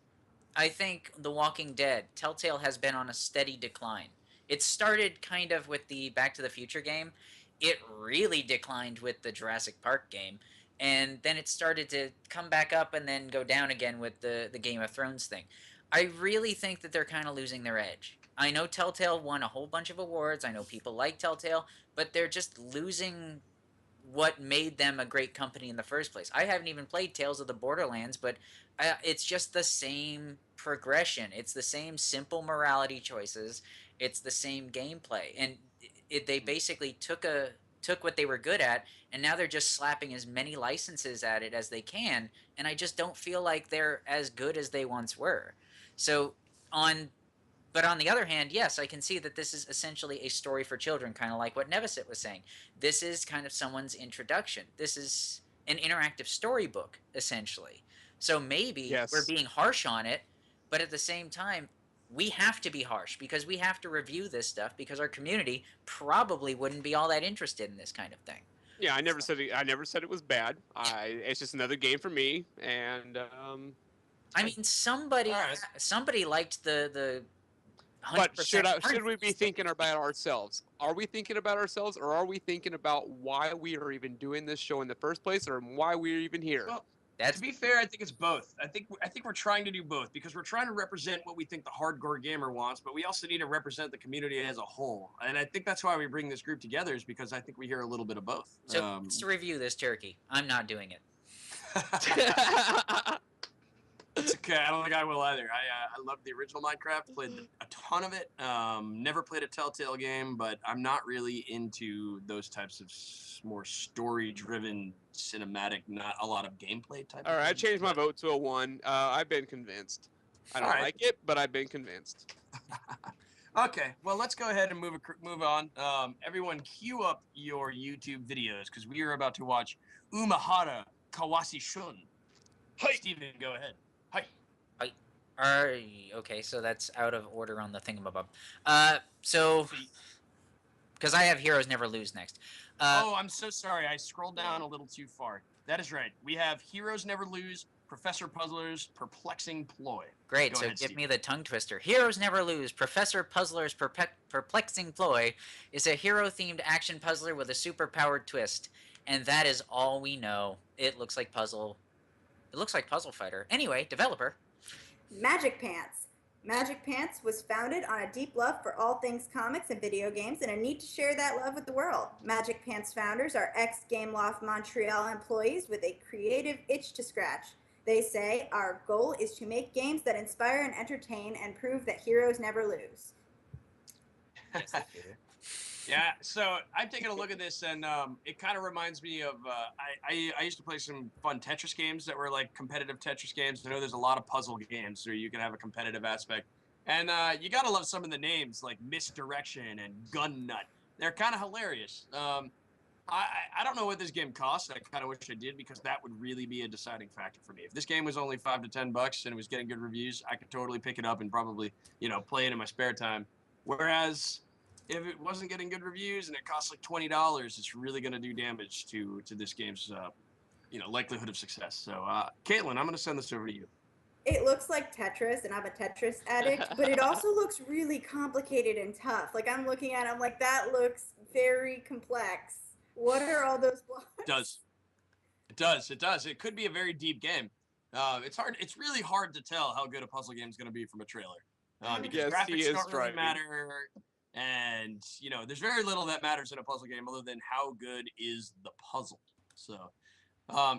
I think The Walking Dead, Telltale has been on a steady decline. It started kind of with the Back to the Future game. It really declined with the Jurassic Park game. And then it started to come back up and then go down again with the Game of Thrones thing. I really think that they're kind of losing their edge. I know Telltale won a whole bunch of awards. I know people like Telltale, but they're just losing what made them a great company in the first place. I haven't even played Tales of the Borderlands, but it's just the same progression. It's the same simple morality choices. It's the same gameplay. And they basically took what they were good at, and now they're just slapping as many licenses at it as they can, and I just don't feel like they're as good as they once were. But on the other hand, yes, I can see that this is essentially a story for children, kind of like what Nevesit was saying. This is kind of someone's introduction. This is an interactive storybook, essentially. So maybe we're being harsh on it, but at the same time, we have to be harsh because we have to review this stuff because our community probably wouldn't be all that interested in this kind of thing. Yeah, I never said it was bad. It's just another game for me, and I mean, somebody liked the. But should we be thinking about ourselves? Are we thinking about ourselves, or are we thinking about why we are even doing this show in the first place, or why we're even here? That's To be fair, I think it's both. I think we're trying to do both because we're trying to represent what we think the hardcore gamer wants, but we also need to represent the community as a whole. And I think that's why we bring this group together, is because I think we hear a little bit of both. so. Let's review this turkey. I'm not doing it. It's okay. I don't think I will either. I love the original Minecraft. Played a ton of it. Never played a Telltale game, but I'm not really into those types of more story-driven, cinematic, not a lot of gameplay type. All right, I of games, changed my but- vote to a 1. I've been convinced. I don't All right. like it, but I've been convinced. Okay, well, let's go ahead and move on. Everyone, cue up your YouTube videos because we are about to watch Umahara Kawasi Shun. Hi. Steven, go ahead. Okay, so that's out of order on the thingamabob. So because I have Heroes Never Lose next. Oh, I'm so sorry. I scrolled down a little too far. That is right. We have Heroes Never Lose, Professor Puzzler's Perplexing Ploy. Great, Go so ahead, give Steve. me the tongue twister. Heroes Never Lose, Professor Puzzler's Perplexing Ploy is a hero-themed action puzzler with a super-powered twist. And that is all we know. It looks like Puzzle Fighter. Anyway, developer. Magic Pants. Magic Pants was founded on a deep love for all things comics and video games and a need to share that love with the world. Magic Pants founders are ex-Gameloft Montreal employees with a creative itch to scratch. They say, our goal is to make games that inspire and entertain and prove that heroes never lose. Yeah, so I've taken a look at this, and it kind of reminds me of I used to play some fun Tetris games that were like competitive Tetris games. I know there's a lot of puzzle games where you can have a competitive aspect, and you gotta love some of the names like Misdirection and Gun Nut. They're kind of hilarious. I don't know what this game costs. I kind of wish I did because that would really be a deciding factor for me. If this game was only $5 to $10 and it was getting good reviews, I could totally pick it up and probably play it in my spare time. Whereas if it wasn't getting good reviews and it costs like $20, it's really going to do damage to this game's likelihood of success. So, Caitlin, I'm going to send this over to you. It looks like Tetris, and I'm a Tetris addict, but it also looks really complicated and tough. Like, I'm looking at it, I'm like, that looks very complex. What are all those blocks? It does. It could be a very deep game. It's really hard to tell how good a puzzle game is going to be from a trailer. Because Yes, he graphics is don't really driving. matter. And, there's very little that matters in a puzzle game other than how good is the puzzle. So,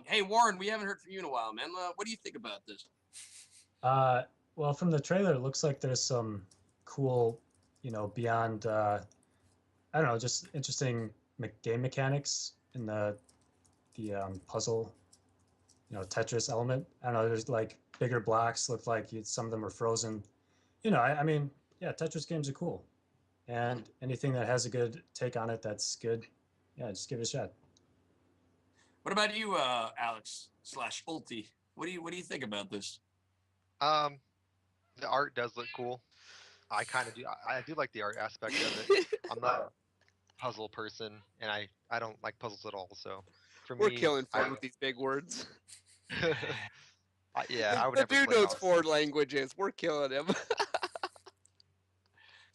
hey, Warren, we haven't heard from you in a while, man. What do you think about this? Well, from the trailer, it looks like there's some cool, beyond, I don't know, just interesting game mechanics in the puzzle, Tetris element. I don't know, there's like bigger blocks, look like some of them are frozen. I mean, yeah, Tetris games are cool. And anything that has a good take on it that's good, yeah, just give it a shot. What about you, Alex / Ulti? What do you think about this? The art does look cool. I kind of do. I do like the art aspect of it. I'm not a puzzle person, and I don't like puzzles at all. So for We're me, killing fun with these big words. yeah, I would The never dude play knows House. 4 languages. We're killing him.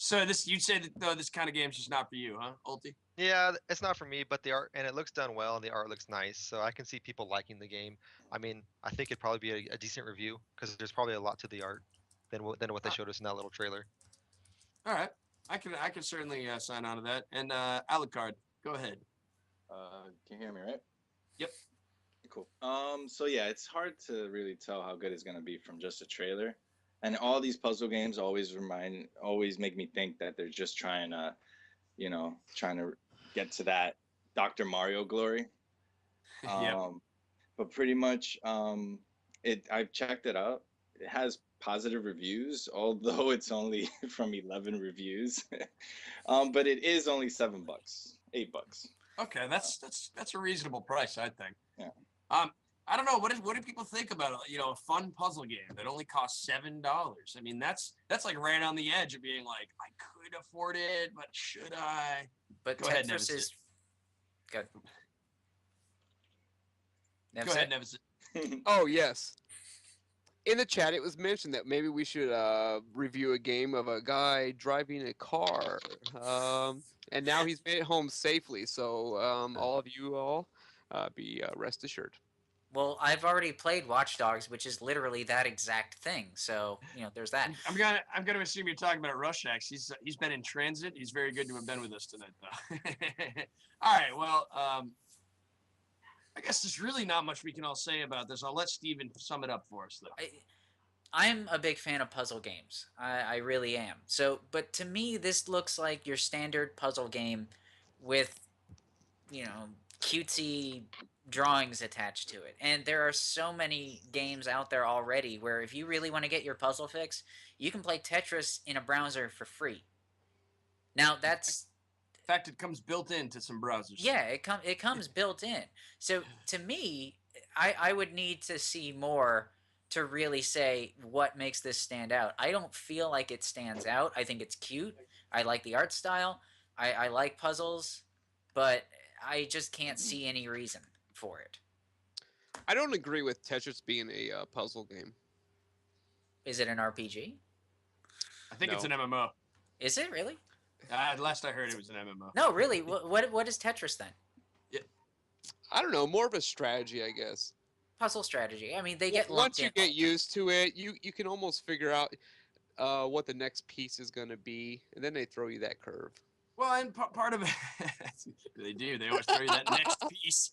So you'd say that this kind of game's just not for you, huh, Ulti? Yeah, it's not for me, but the art and it looks done well, and the art looks nice. So I can see people liking the game. I mean, I think it'd probably be a decent review because there's probably a lot to the art than what they showed us in that little trailer. All right, I can certainly sign on to that. And Alucard, go ahead. Can you hear me, right? Yep. Cool. So yeah, it's hard to really tell how good it's gonna be from just a trailer. And all these puzzle games always make me think that they're just trying to get to that Dr. Mario glory. Yep. But pretty much, I've checked it out. It has positive reviews, although it's only from 11 reviews. But it is only $7, $8. Okay, that's a reasonable price, I think. Yeah. I don't know. What do people think about a fun puzzle game that only costs $7? I mean, that's like right on the edge of being like, I could afford it, but should I? But Go ahead, Tetris Nemesis. is good. Go ahead, Nemesis. Oh, yes. In the chat, it was mentioned that maybe we should review a game of a guy driving a car. And now he's made it home safely. So all of you be rest assured. Well, I've already played Watch Dogs, which is literally that exact thing. So there's that. I'm gonna assume you're talking about Rushax. He's been in transit. He's very good to have been with us tonight, though. All right. Well, I guess there's really not much we can all say about this. I'll let Steven sum it up for us, though. I'm a big fan of puzzle games. I really am. So, but to me, this looks like your standard puzzle game with, cutesy drawings attached to it. And there are so many games out there already where if you really want to get your puzzle fix, you can play Tetris in a browser for free. Now that's In fact, it comes built into some browsers. yeah, it comes built in. So to me, I would need to see more to really say what makes this stand out. I don't feel like it stands out. I think it's cute. I like the art style. I like puzzles, but I just can't see any reason for it. I don't agree with Tetris being a puzzle game. Is it an RPG? I think it's No. an MMO. Is it really? Last I heard, it was an MMO. No, really. What is Tetris then? I don't know, more of a strategy, I guess. Puzzle strategy. I mean, they get Once lumped you in. get used to it, you can almost figure out what the next piece is going to be, and then they throw you that curve. Well, and part of it, they do. They always throw you that next piece.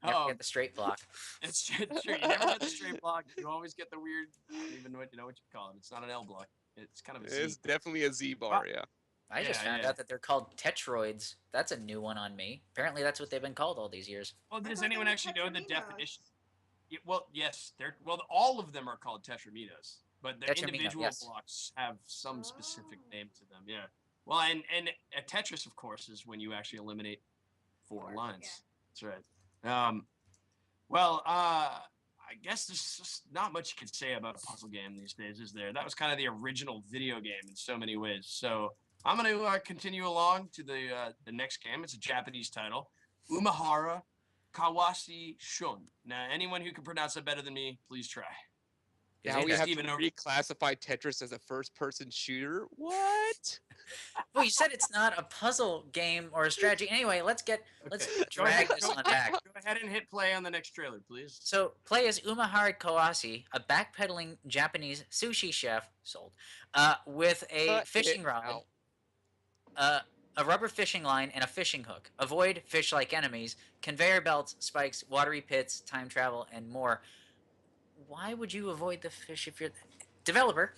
Never get the straight block. It's true. You never get the straight block. You always get the weird. I don't even know what you call it. It's not an L block. It's kind of a Z. It's definitely a Z bar, yeah. I just found out that they're called tetroids. That's a new one on me. Apparently, that's what they've been called all these years. Well, does anyone actually know the definition? Yeah, well, yes. All of them are called tetraminos, but the Tetramino, individual yes. blocks have some specific name to them. Yeah. Well, and a Tetris, of course, is when you actually eliminate four lines. Yeah. That's right. Well, I guess there's just not much you could say about a puzzle game these days, is there? That was kind of the original video game in so many ways. So I'm going to continue along to the next game. It's a Japanese title, Umahara Kawasi Shun. Now, anyone who can pronounce it better than me, please try. Now we have to Steven, reclassify Tetris as a first-person shooter? What? Well, you said it's not a puzzle game or a strategy. Anyway, let's drag this on back. Go ahead and hit play on the next trailer, please. So, play as Umahara Kawase, a backpedaling Japanese sushi chef, with a fishing rod, a rubber fishing line, and a fishing hook. Avoid fish-like enemies, conveyor belts, spikes, watery pits, time travel, and more. Why would you avoid the fish if you're... Developer.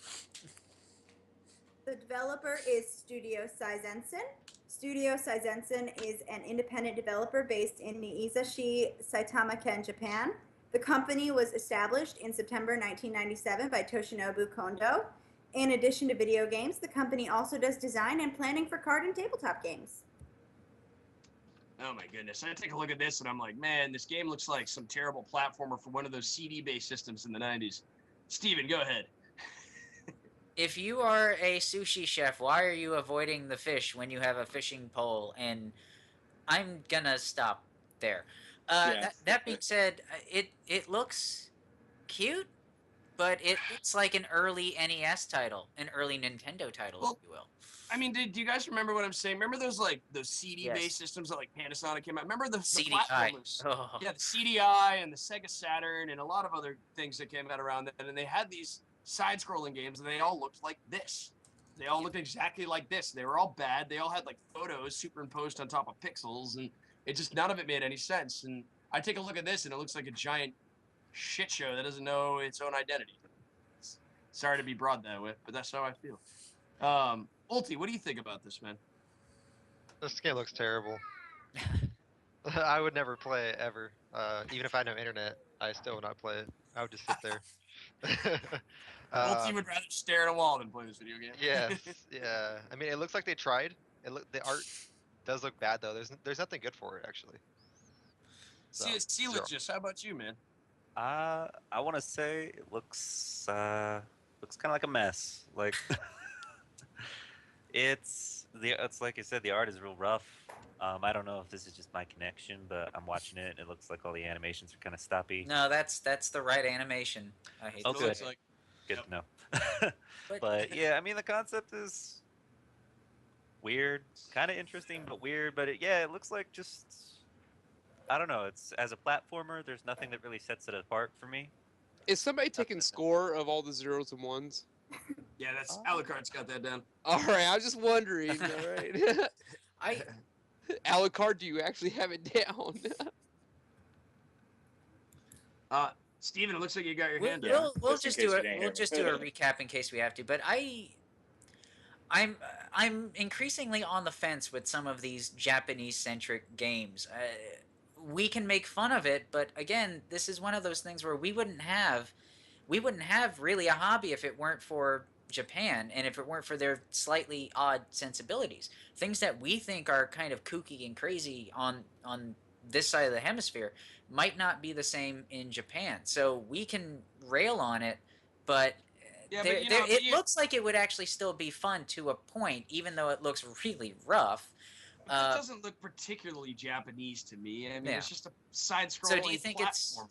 The developer is Studio Saizensen. Studio Saizensen is an independent developer based in Niizashi, Saitama-ken, Japan. The company was established in September 1997 by Toshinobu Kondo. In addition to video games, the company also does design and planning for card and tabletop games. Oh my goodness. I take a look at this and I'm like, man, this game looks like some terrible platformer for one of those CD-based systems in the 90s. Steven, go ahead. If you are a sushi chef, why are you avoiding the fish when you have a fishing pole? And I'm gonna stop there. That being said, it looks cute, but it looks like an early NES title, an early Nintendo title, if you will. I mean, do you guys remember what I'm saying? Remember those CD-based systems that Panasonic came out? Remember the CDI. platformers? Oh. Yeah, the CDI and the Sega Saturn and a lot of other things that came out around then. And they had these side-scrolling games, and they all looked like this. They all looked exactly like this. They were all bad. They all had photos superimposed on top of pixels, and none of it made any sense. And I take a look at this, and it looks like a giant shit show that doesn't know its own identity. Sorry to be broad that way, but that's how I feel. Ulti, what do you think about this, man? This game looks terrible. I would never play it ever. Even if I had no internet, I still would not play it. I would just sit there. Ulti would rather stare at a wall than play this video game. Yes, yeah. I mean, it looks like they tried. The art does look bad though. There's nothing good for it actually. So, Just how about you, man? I want to say it looks kind of like a mess. Like it's like you said, the art is real rough. I don't know if this is just my connection, but I'm watching it and it looks like all the animations are kind of stoppy. No, that's the right animation. I hate Okay. to say it. Good to know. But yeah, I mean the concept is weird, kind of interesting, but weird. But it looks like just I don't know. It's as a platformer, there's nothing that really sets it apart for me. Is somebody taking score of all the zeros and ones? Yeah, that's Alucard's got that down. All right, I was just wondering. All right, I Alucard, do you actually have it down? Steven, it looks like you got your we'll, hand we'll, up. we'll Just in just case do you it. didn't We'll hear me. just do a recap in case we have to. But I'm increasingly on the fence with some of these Japanese centric games. We can make fun of it, but again, this is one of those things where we wouldn't have really a hobby if it weren't for Japan and if it weren't for their slightly odd sensibilities. Things that we think are kind of kooky and crazy on this side of the hemisphere might not be the same in Japan. So we can rail on it, but Yeah, but you know, it looks like it would actually still be fun to a point, even though it looks really rough. that doesn't look particularly Japanese to me. I mean, Yeah. it's just a side-scrolling So do you think platform.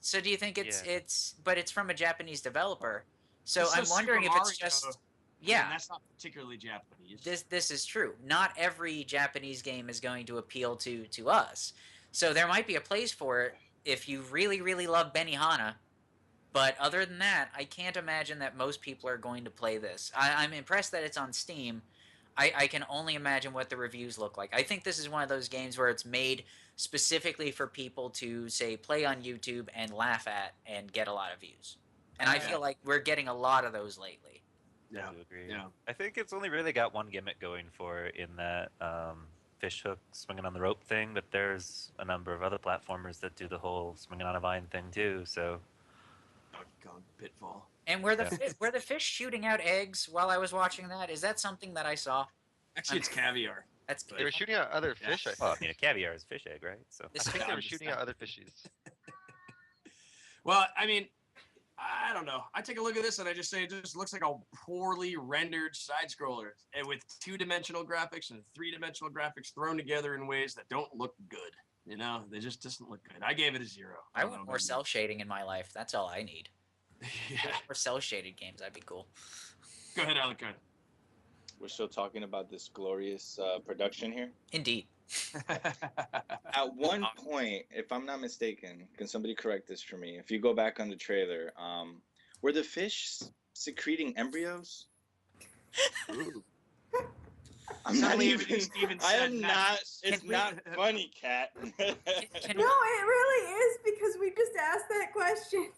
it's but it's from a Japanese developer. So It's I'm so wondering Super if it's Mario, just I mean, yeah. that's not particularly Japanese. This is true. Not every Japanese game is going to appeal to us. So there might be a place for it if you really love Benihana. But other than that, I can't imagine that most people are going to play this. I'm impressed that it's on Steam. I can only imagine what the reviews look like. I think this is one of those games where it's made specifically for people to, say, play on YouTube and laugh at and get a lot of views. And I feel like we're getting a lot of those lately. Yeah, I do agree. yeah. I think it's only really got one gimmick going for it in that fish hook swinging on the rope thing, but there's a number of other platformers that do the whole swinging on a vine thing too. So, God, Pitfall. And were the fish shooting out eggs while I was watching that? Is that something that I saw? Actually, it's caviar. That's They were shooting at other fish. I well, I think. mean, a caviar is fish egg, right? So, I think they were shooting at other fishies. Well, I mean, I don't know. I take a look at this and I just say it just looks like a poorly rendered side scroller, and with 2-dimensional graphics and 3-dimensional graphics thrown together in ways that don't look good. You know, they just doesn't look good. I gave it a 0. I don't want know more about you. cell shading in my life. That's all I need. Yeah. More cell shaded games. That'd be cool. Go ahead, Alucard. We're still talking about this glorious production here. Indeed. At one point, if I'm not mistaken, can somebody correct this for me? If you go back on the trailer, were the fish secreting embryos? I'm not Suddenly even. everything Steven I said am not. matches. It's not funny, Cat. Can No, it really is because we just asked that question.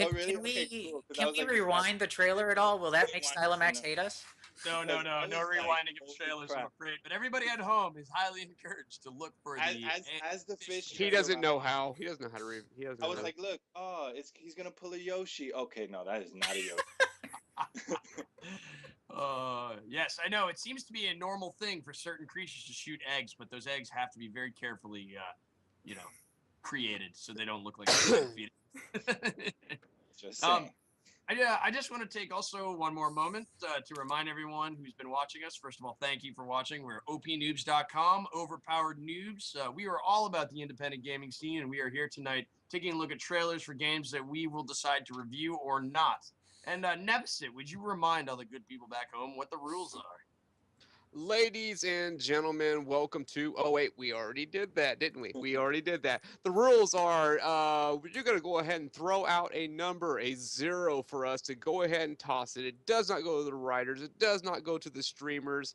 Oh, really? Can we Okay, cool, 'cause I can was we like, rewind the trailer at all? Will that make Rewind Stylomax this hate us? No, Because I no was like, rewinding of holy trailers, I'm crap. afraid. But everybody at home is highly encouraged to look for As the fish. He turn doesn't around, know how. He doesn't know how to read. He doesn't. I know was how to- like, look, he's gonna pull a Yoshi. Okay, no, that is not a Yoshi. Yes, I know. It seems to be a normal thing for certain creatures to shoot eggs, but those eggs have to be very carefully, created so they don't look like feet. Just saying. I just want to take also one more moment to remind everyone who's been watching us. First of all, thank you for watching. We're opnoobs.com, overpowered noobs. We are all about the independent gaming scene, and we are here tonight taking a look at trailers for games that we will decide to review or not. And Nevesit, would you remind all the good people back home what the rules are? Ladies and gentlemen, welcome to. Oh wait, we already did that, didn't we? We already did that. The rules are: you're gonna go ahead and throw out a number, a 0, for us to go ahead and toss it. It does not go to the writers. It does not go to the streamers.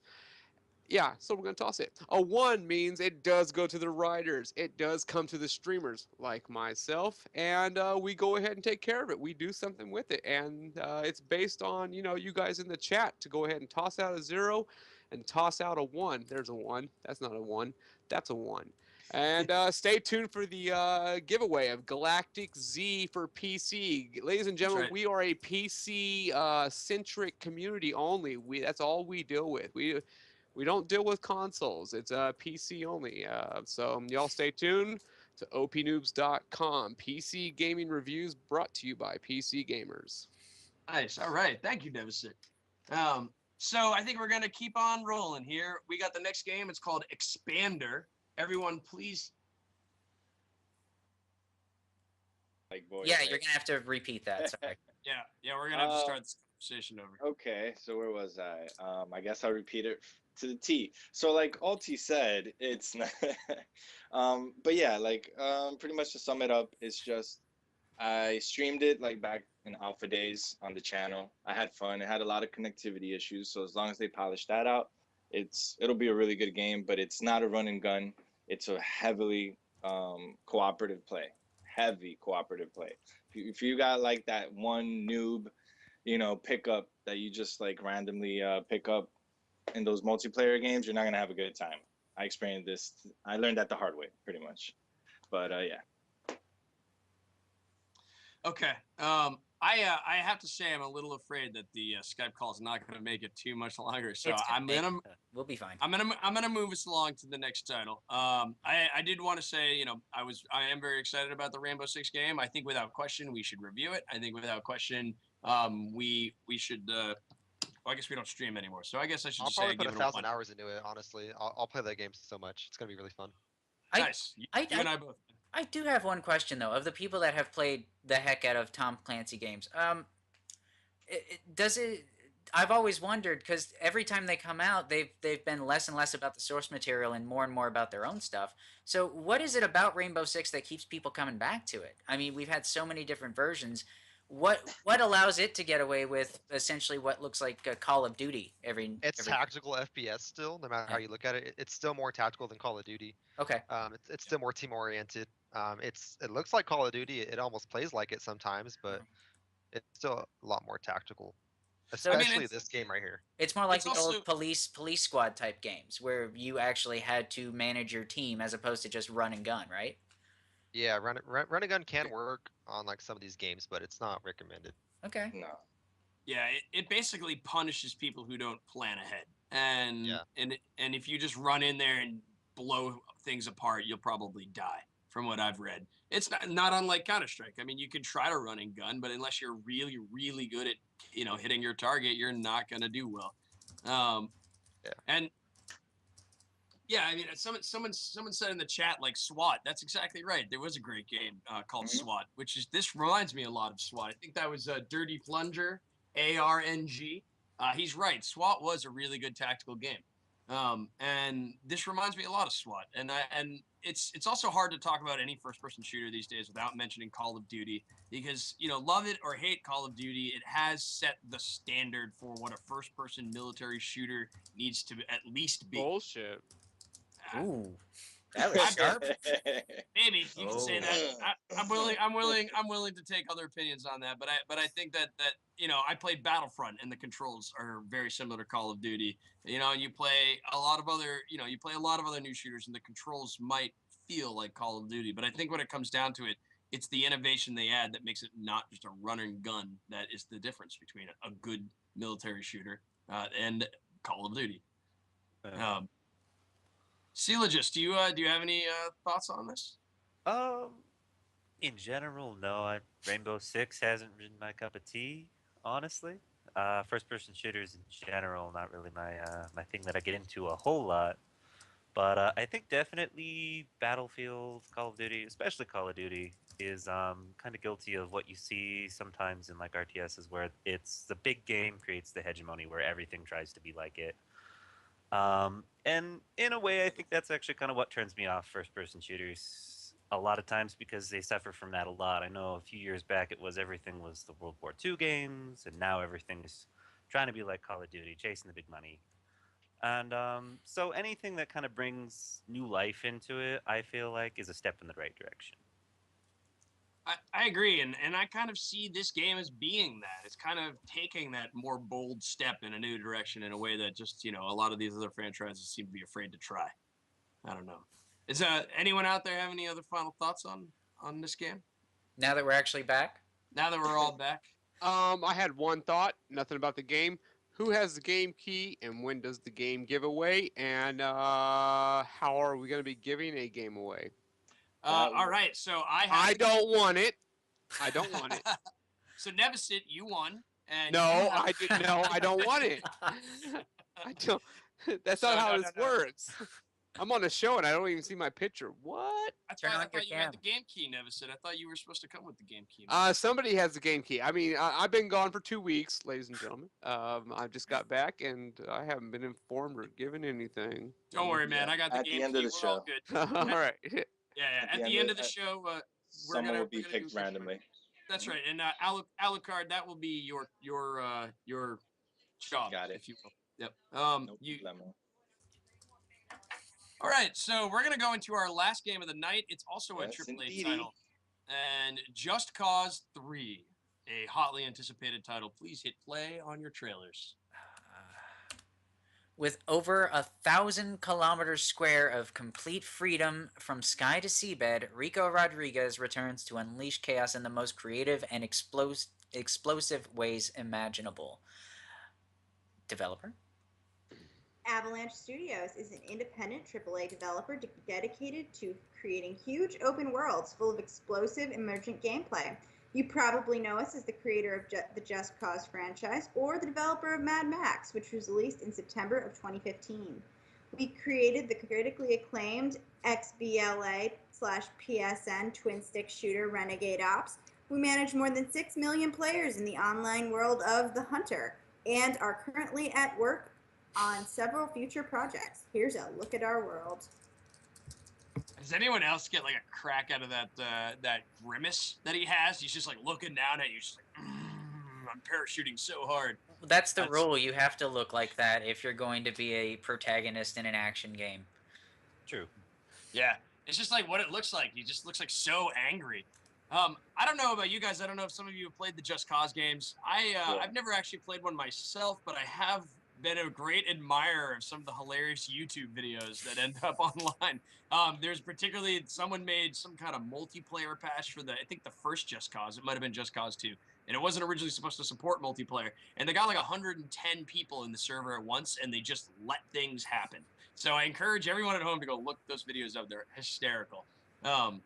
Yeah, so we're gonna toss it. A 1 means it does go to the writers. It does come to the streamers, like myself, and we go ahead and take care of it. We do something with it, and it's based on you guys in the chat to go ahead and toss out a 0 and toss out a 1. There's a 1. That's not a 1. That's a 1. And stay tuned for the giveaway of Galactic Z for PC. Ladies and gentlemen, right. we are a PC centric community only. That's all we deal with. We don't deal with consoles. It's PC only. So y'all stay tuned to opnoobs.com. PC gaming reviews brought to you by PC gamers. Nice. All right. Thank you, Nevesit. So I think we're going to keep on rolling here. We got the next game. It's called Expander. Everyone, please. Like, boy, Yeah, right? you're gonna have to repeat that. Sorry. Yeah, we're going to have to start this conversation over. Okay, so where was I? I guess I'll repeat it to the T. So like Alti said, it's not but yeah, like pretty much to sum it up, it's just I streamed it like back in alpha days on the channel. I had fun. It had a lot of connectivity issues, so as long as they polish that out, it'll be a really good game. But it's not a run and gun. It's a heavily cooperative play, heavy cooperative play. If you got like that one noob, pickup that you just like randomly pick up in those multiplayer games, you're not gonna have a good time. I experienced this. I learned that the hard way, pretty much. But yeah. Okay. I have to say I'm a little afraid that the Skype call is not going to make it too much longer. So We'll be fine. I'm gonna move us along to the next title. I did want to say, I am very excited about the Rainbow Six game. I think without question we should review it. I think without question we should. Well, I guess we don't stream anymore, so I guess I should I'll just say probably put give it 1,000 1. hours into it. Honestly, I'll play that game so much. It's gonna be really fun. Nice. You and I both. I do have one question though. Of the people that have played the heck out of Tom Clancy games, does it? I've always wondered because every time they come out, they've been less and less about the source material and more about their own stuff. So, what is it about Rainbow Six that keeps people coming back to it? I mean, we've had so many different versions. What allows it to get away with essentially what looks like a Call of Duty It's tactical FPS still, no matter how you look at it. It's still more tactical than Call of Duty. Okay. It's still more team oriented. It looks like Call of Duty. It almost plays like it sometimes, but it's still a lot more tactical. Especially this game right here. It's more like the old police squad type games where you actually had to manage your team as opposed to just run and gun, right? Yeah, run and gun can work on like some of these games, but it's not recommended. Okay. No. Yeah, it basically punishes people who don't plan ahead, and if you just run in there and blow things apart, you'll probably die. From what I've read, it's not unlike Counter-Strike. I mean, you can try to run and gun, but unless you're really, really good at hitting your target, you're not gonna do well. And yeah, I mean, someone said in the chat like SWAT. That's exactly right. There was a great game called SWAT, this reminds me a lot of SWAT. I think that was Dirty Plunger, ARNG. He's right. SWAT was a really good tactical game. And this reminds me a lot of SWAT, and it's also hard to talk about any first-person shooter these days without mentioning Call of Duty, because love it or hate Call of Duty, it has set the standard for what a first-person military shooter needs to at least be. Bullshit. Ooh, that was sharp. Maybe you can say that. I'm willing to take other opinions on that, but I think that I played Battlefront and the controls are very similar to Call of Duty. You play a lot of other new shooters and the controls might feel like Call of Duty, but I think when it comes down to it, it's the innovation they add that makes it not just a run and gun that is the difference between a good military shooter and Call of Duty. Coelogist, do you have any thoughts on this? In general, no. Rainbow Six hasn't been my cup of tea, honestly. First-person shooters in general, not really my thing that I get into a whole lot. But I think definitely Battlefield, Call of Duty, especially Call of Duty, is kind of guilty of what you see sometimes in like RTSs, where it's the big game creates the hegemony, where everything tries to be like it. And in a way, I think that's actually kind of what turns me off first-person shooters a lot of times, because they suffer from that a lot. I know a few years back everything was the World War II games, and now everything is trying to be like Call of Duty, chasing the big money. And so anything that kind of brings new life into it, I feel like, is a step in the right direction. I agree, and I kind of see this game as being that. It's kind of taking that more bold step in a new direction in a way that just, a lot of these other franchises seem to be afraid to try. I don't know. Is anyone out there have any other final thoughts on this game? Now that we're actually back? Now that we're all back? I had one thought, nothing about the game. Who has the game key, and when does the game give away? And how are we going to be giving a game away? All right, so I don't want it. I don't want it. So Nevesit, you won. And no, I didn't. No, I don't want it. I don't. That's not how this works. I'm on the show and I don't even see my picture. What? Turn on I your thought you had cam. the game key, Nevison. I thought you were supposed to come with the game key. Somebody has the game key. I mean, I've been gone for 2 weeks, ladies and gentlemen. I just got back and I haven't been informed or given anything. Don't worry, man. Yeah, I got the at the game end key. of the We're all show. good. All right. Yeah. At At the end of the show, we're someone gonna will be we're gonna picked do. randomly. That's right. And Alucard, that will be your job, Got it. if you will. Yep. No You. problemo. All right. So we're gonna go into our last game of the night. It's also a Yes, AAA indeedy. title, and Just Cause 3, a hotly anticipated title. Please hit play on your trailers. With over 1,000 kilometers square of complete freedom from sky to seabed, Rico Rodriguez returns to unleash chaos in the most creative and explosive ways imaginable. Developer? Avalanche Studios is an independent AAA developer dedicated to creating huge open worlds full of explosive, emergent gameplay. You probably know us as the creator of the Just Cause franchise or the developer of Mad Max, which was released in September of 2015. We created the critically acclaimed XBLA/PSN twin-stick shooter Renegade Ops. We manage more than 6 million players in the online world of The Hunter and are currently at work on several future projects. Here's a look at our world. Does anyone else get like a crack out of that grimace that he has? He's just like looking down at you, just like, I'm parachuting so hard. That's the rule. You have to look like that if you're going to be a protagonist in an action game. True. Yeah, it's just like what it looks like. He just looks like so angry. I don't know about you guys. I don't know if some of you have played the Just Cause games. I've never actually played one myself, but I have been a great admirer of some of the hilarious YouTube videos that end up online. There's particularly someone made some kind of multiplayer patch for I think the first Just Cause. It might have been Just Cause 2. And it wasn't originally supposed to support multiplayer. And they got like 110 people in the server at once, and they just let things happen. So I encourage everyone at home to go look those videos up. They're hysterical. The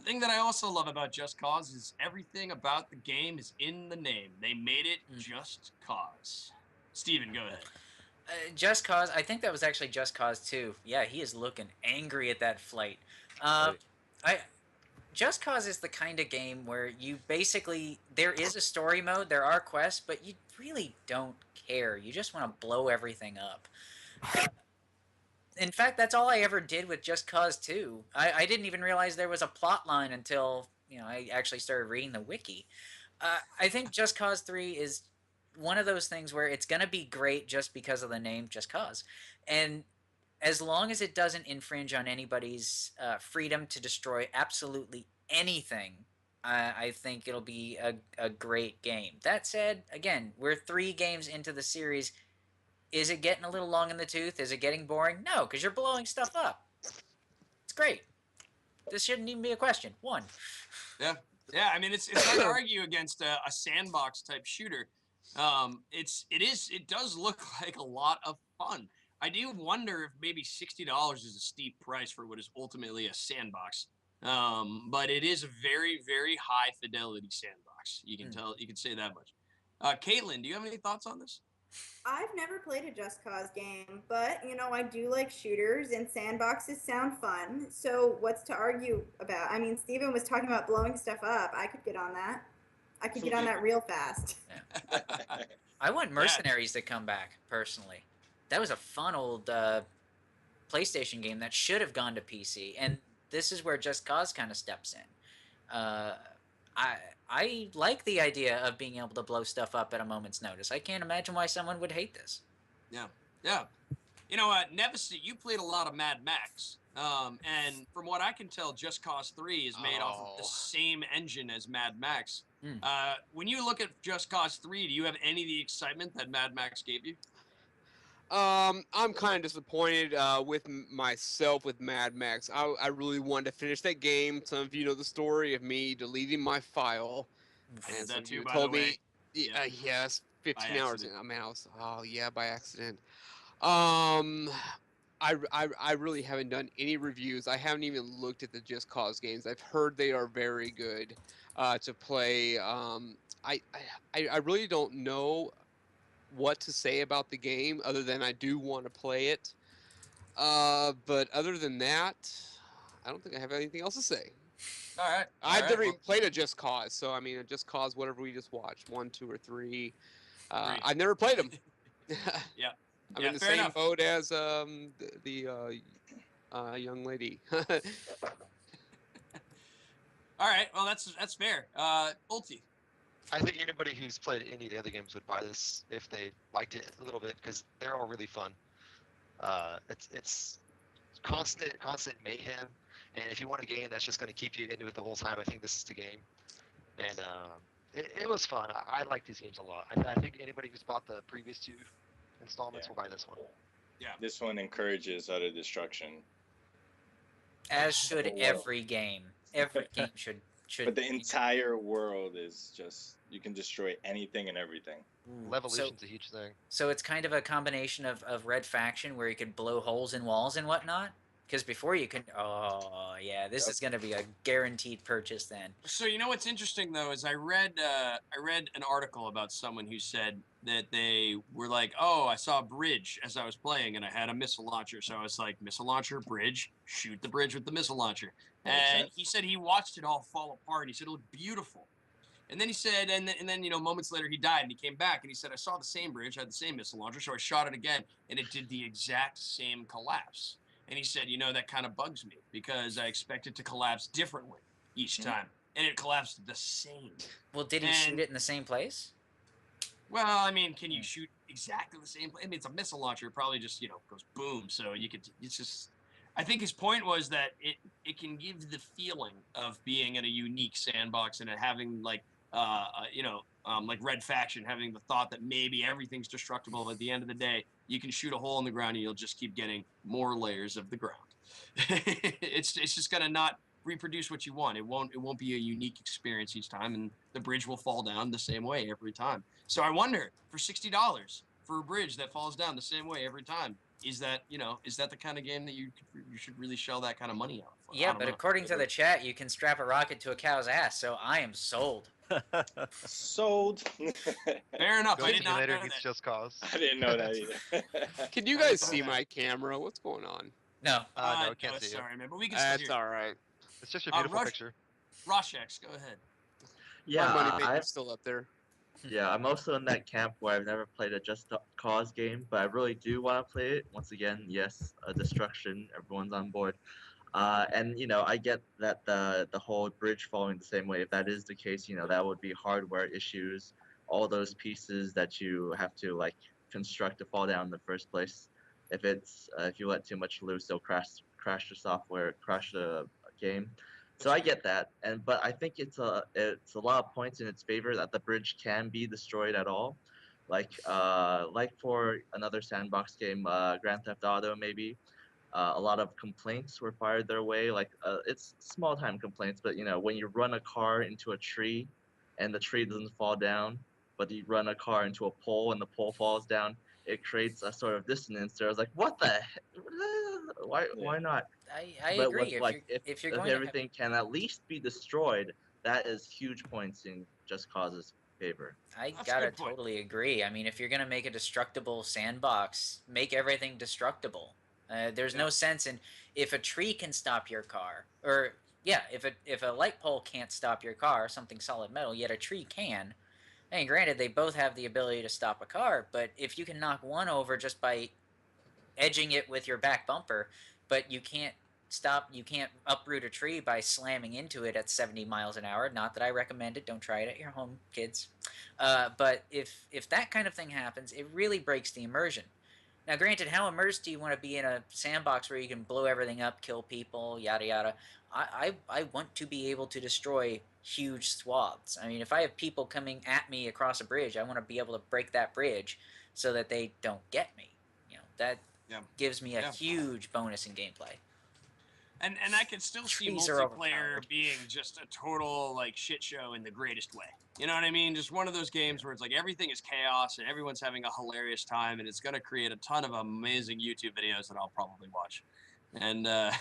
thing that I also love about Just Cause is everything about the game is in the name. They made it Just Cause. Steven, go ahead. Just Cause, I think that was actually Just Cause 2. Yeah, he is looking angry at that flight. Just Cause is the kind of game where you basically, there is a story mode, there are quests, but you really don't care. You just want to blow everything up. In fact, that's all I ever did with Just Cause 2. I didn't even realize there was a plot line until, I actually started reading the wiki. I think Just Cause 3 is one of those things where it's going to be great just because of the name Just Cause. And as long as it doesn't infringe on anybody's freedom to destroy absolutely anything, I think it'll be a great game. That said, again, we're 3 games into the series. Is it getting a little long in the tooth? Is it getting boring? No, because you're blowing stuff up. It's great. This shouldn't even be a question. 1. Yeah. I mean, it's hard to argue against a sandbox type shooter. It does look like a lot of fun. I do wonder if maybe $60 is a steep price for what is ultimately a sandbox. But it is a very, very high fidelity sandbox. You can tell. You can say that much. Caitlin, do you have any thoughts on this? I've never played a Just Cause game, but I do like shooters and sandboxes sound fun. So what's to argue about? I mean, Steven was talking about blowing stuff up. I could get on that. I could get on that real fast. Yeah. I want Mercenaries to come back, personally. That was a fun old PlayStation game that should have gone to PC, and this is where Just Cause kind of steps in. I like the idea of being able to blow stuff up at a moment's notice. I can't imagine why someone would hate this. Yeah. Nevis, you played a lot of Mad Max. And from what I can tell, Just Cause 3 is made off of the same engine as Mad Max. When you look at Just Cause 3, do you have any of the excitement that Mad Max gave you? I'm kind of disappointed with myself with Mad Max. I really wanted to finish that game. Some of you know the story of me deleting my file, and some of you told me, yes, 15 hours in. Man, by accident. I really haven't done any reviews. I haven't even looked at the Just Cause games. I've heard they are very good to play. I really don't know what to say about the game other than I do want to play it. But other than that, I don't think I have anything else to say. All right. I've never even played a Just Cause, so I mean, a Just Cause, whatever we just watched, 1, 2, or 3. Three. I've never played them. Yeah. I'm Yeah, in the fair same enough. boat as the young lady. All right. Well, that's fair. Ulti. I think anybody who's played any of the other games would buy this if they liked it a little bit because they're all really fun. It's constant mayhem, and if you want a game that's just going to keep you into it the whole time, I think this is the game. And it was fun. I like these games a lot. I think anybody who's bought the previous 2 installments will buy this one. Yeah. This one encourages utter destruction. As should The world. every game. Every game should. But the entire world is just, you can destroy anything and everything. Levolution's a huge thing. So it's kind of a combination of Red Faction where you could blow holes in walls and whatnot. Because before you could, oh yeah, this is going to be a guaranteed purchase then. So you know what's interesting though is I read an article about someone who said that they were like, oh, I saw a bridge as I was playing and I had a missile launcher, so I was like, missile launcher, bridge, shoot the bridge with the missile launcher. And he said he watched it all fall apart. He said it looked beautiful. And then he said, and then you know, moments later he died and he came back and he said, I saw the same bridge, I had the same missile launcher, so I shot it again and it did the exact same collapse. And he said, you know, that kind of bugs me because I expect it to collapse differently each time. And it collapsed the same. Well, did he shoot it in the same place? Well, I mean, can you shoot exactly the same place? I mean, it's a missile launcher. It probably just, you know, goes boom. So you could, it's just, I think his point was that it can give the feeling of being in a unique sandbox and having like, you know, like Red Faction, having the thought that maybe everything's destructible. But at the end of the day, you can shoot a hole in the ground and you'll just keep getting more layers of the ground. it's just gonna not reproduce what you want. It won't be a unique experience each time, and the bridge will fall down the same way every time. So I wonder, for $60 for a bridge that falls down the same way every time, is that the kind of game that you should really shell that kind of money out for? Yeah, but according to the chat, you can strap a rocket to a cow's ass, so I am sold. Sold. Fair enough. I did not know that. Just Cause. I didn't know that either. Can you guys see my camera? What's going on? No. No, can't see sorry, man, but we can still hear. That's all right. It's just a beautiful picture. Roshex, go ahead. Yeah, my money maker's still up there. Yeah, I'm also in that camp where I've never played a Just Cause game, but I really do want to play it. Once again, yes, destruction. Everyone's on board. And you know, I get that the whole bridge falling the same way. If that is the case, you know, that would be hardware issues. All those pieces that you have to like construct to fall down in the first place. If you let too much loose, they'll crash the software, crash the game. So I get that, but I think it's a lot of points in its favor that the bridge can be destroyed at all, like for another sandbox game, Grand Theft Auto maybe. A lot of complaints were fired their way. Like it's small time complaints, but you know, when you run a car into a tree, and the tree doesn't fall down, but you run a car into a pole and the pole falls down, it creates a sort of dissonance. There, I was like, what the heck? Why not? I But agree. If you're going everything can at least be destroyed, that is huge points in Just Cause's favor. I gotta totally agree. I mean, if you're gonna make a destructible sandbox, make everything destructible. There's no sense in if a tree can stop your car, or if a light pole can't stop your car, something solid metal, yet a tree can. And granted, they both have the ability to stop a car, but if you can knock one over just by edging it with your back bumper, but you can't uproot a tree by slamming into it at 70 miles an hour. Not that I recommend it. Don't try it at your home, kids. But if that kind of thing happens, it really breaks the immersion. Now, granted, how immersed do you want to be in a sandbox where you can blow everything up, kill people, yada yada? I want to be able to destroy huge swaths. I mean, if I have people coming at me across a bridge, I want to be able to break that bridge so that they don't get me. You know, that gives me a huge bonus in gameplay. And I could still see multiplayer being just a total like shit show in the greatest way. You know what I mean? Just one of those games where it's like everything is chaos and everyone's having a hilarious time, and it's going to create a ton of amazing YouTube videos that I'll probably watch. And I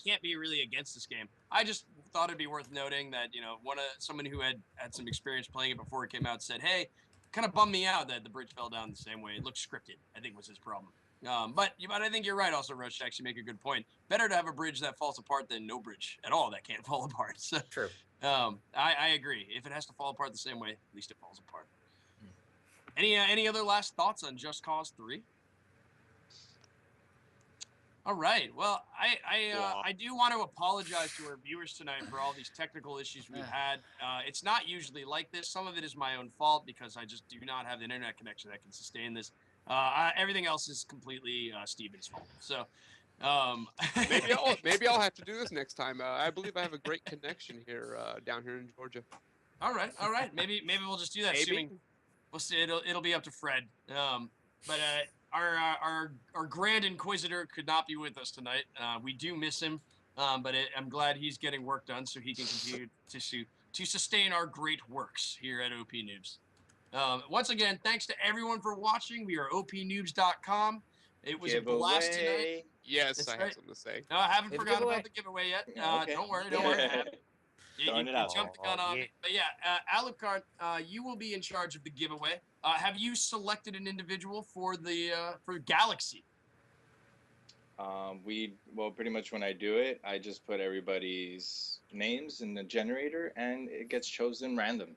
can't be really against this game. I just thought it'd be worth noting that, you know, someone who had some experience playing it before it came out said, hey, kind of bummed me out that the bridge fell down the same way. It looked scripted, I think was his problem. But I think you're right also, Rush, to actually make a good point. Better to have a bridge that falls apart than no bridge at all that can't fall apart. So, True. I agree. If it has to fall apart the same way, at least it falls apart. Any other last thoughts on Just Cause 3? All right. Well, I do want to apologize to our viewers tonight for all these technical issues we've had. It's not usually like this. Some of it is my own fault because I just do not have the internet connection that can sustain this. Everything else is completely Steven's fault. So maybe I'll have to do this next time. I believe I have a great connection here down here in Georgia. All right. Maybe we'll just do that. Maybe. Assuming we'll see. It'll be up to Fred. But our Grand Inquisitor could not be with us tonight. We do miss him, but I'm glad he's getting work done so he can continue to sustain our great works here at OP Noobs. Once again, thanks to everyone for watching. We are opnoobs.com. It was a blast tonight. Yes, That's I right. have something to say. No, I haven't We have a forgotten giveaway. about the giveaway yet. Okay. Don't worry. You Throwing it out. jumped the gun on me. But yeah, Alucard, you will be in charge of the giveaway. Have you selected an individual for the for Galaxy? Well, pretty much when I do it, I just put everybody's names in the generator, and it gets chosen random.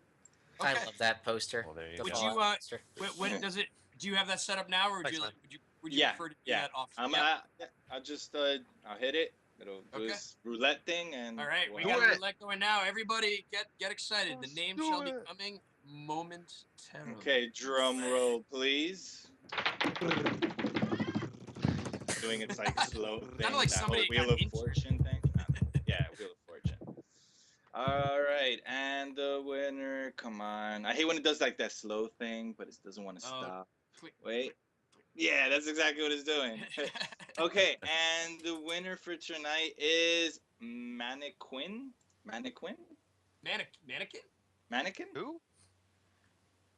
I Okay. love that poster. Well, there you The Would go. you Fallout poster. when does it? Do you have that set up now, or Thanks, would you Yeah, prefer to do yeah. that off? I'll just I'll hit it. It'll do Okay. this roulette thing, and All right, we voila. got roulette going now. Everybody, get excited. The Let's name do shall be it. coming momentarily. Okay, drum roll, please. Doing its like slow thing. Sounded like that whole somebody Wheel got of injured. Fortune thing. Yeah, Wheel of Fortune. All right, and the winner. Come on. I hate when it does like that slow thing, but it doesn't want to Oh, stop. Quick. Wait. Yeah, that's exactly what it's doing. Okay, and the winner for tonight is Mannequin. Mannequin? Mannequin? Mannequin? Who?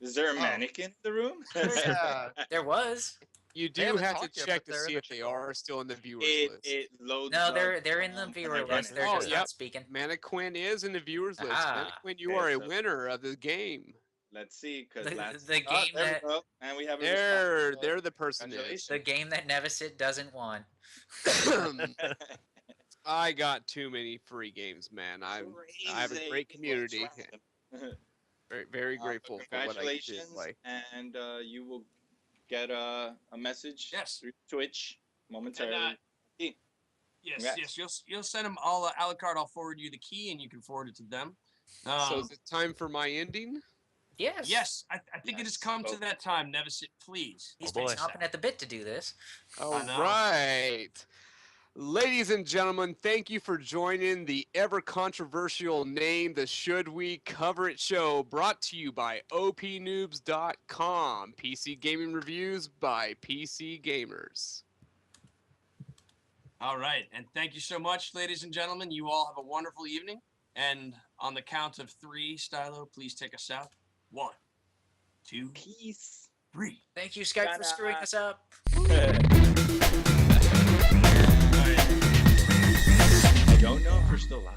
Is there a Oh. mannequin in the room? Yeah. There was. You They do haven't have to talked yet, check but to they're in see the if they chat. are still in the viewers it list. it loads. No, up, they're in the when viewer I run list. it. They're Oh, just yep. not speaking. Mannequin is in the viewers list. Ah. Mannequin, you Okay, are a so- winner of the game. Let's see, because The- last the oh, game there that- we go, and we have a There, response. So, there the person is. congratulations. The game that Nevesit doesn't want. I got too many free games, man. I have a Crazy. great community. Random. Very, very But grateful for what I get to congratulations, play. and you will get a message Yes. through Twitch momentarily. And, Yes, Congrats. yes. You'll send them all Alucard. I'll forward you the key, and you can forward it to them. So is it time for my ending? Yes. Yes, I think it has Yes. come to Oh. that time. Nevesit, please. He's Oh, been boy. chomping at the bit to do this. All know. right. Ladies and gentlemen, thank you for joining the ever controversial Name the Should We Cover It show, brought to you by opnoobs.com. PC gaming reviews by PC gamers. All right, and thank you so much, ladies and gentlemen. You all have a wonderful evening. And on the count of 3, Stylo, please take us out. 1, 2, Peace. 3. Thank you, Skype, for screwing us up. I don't know if we're still live.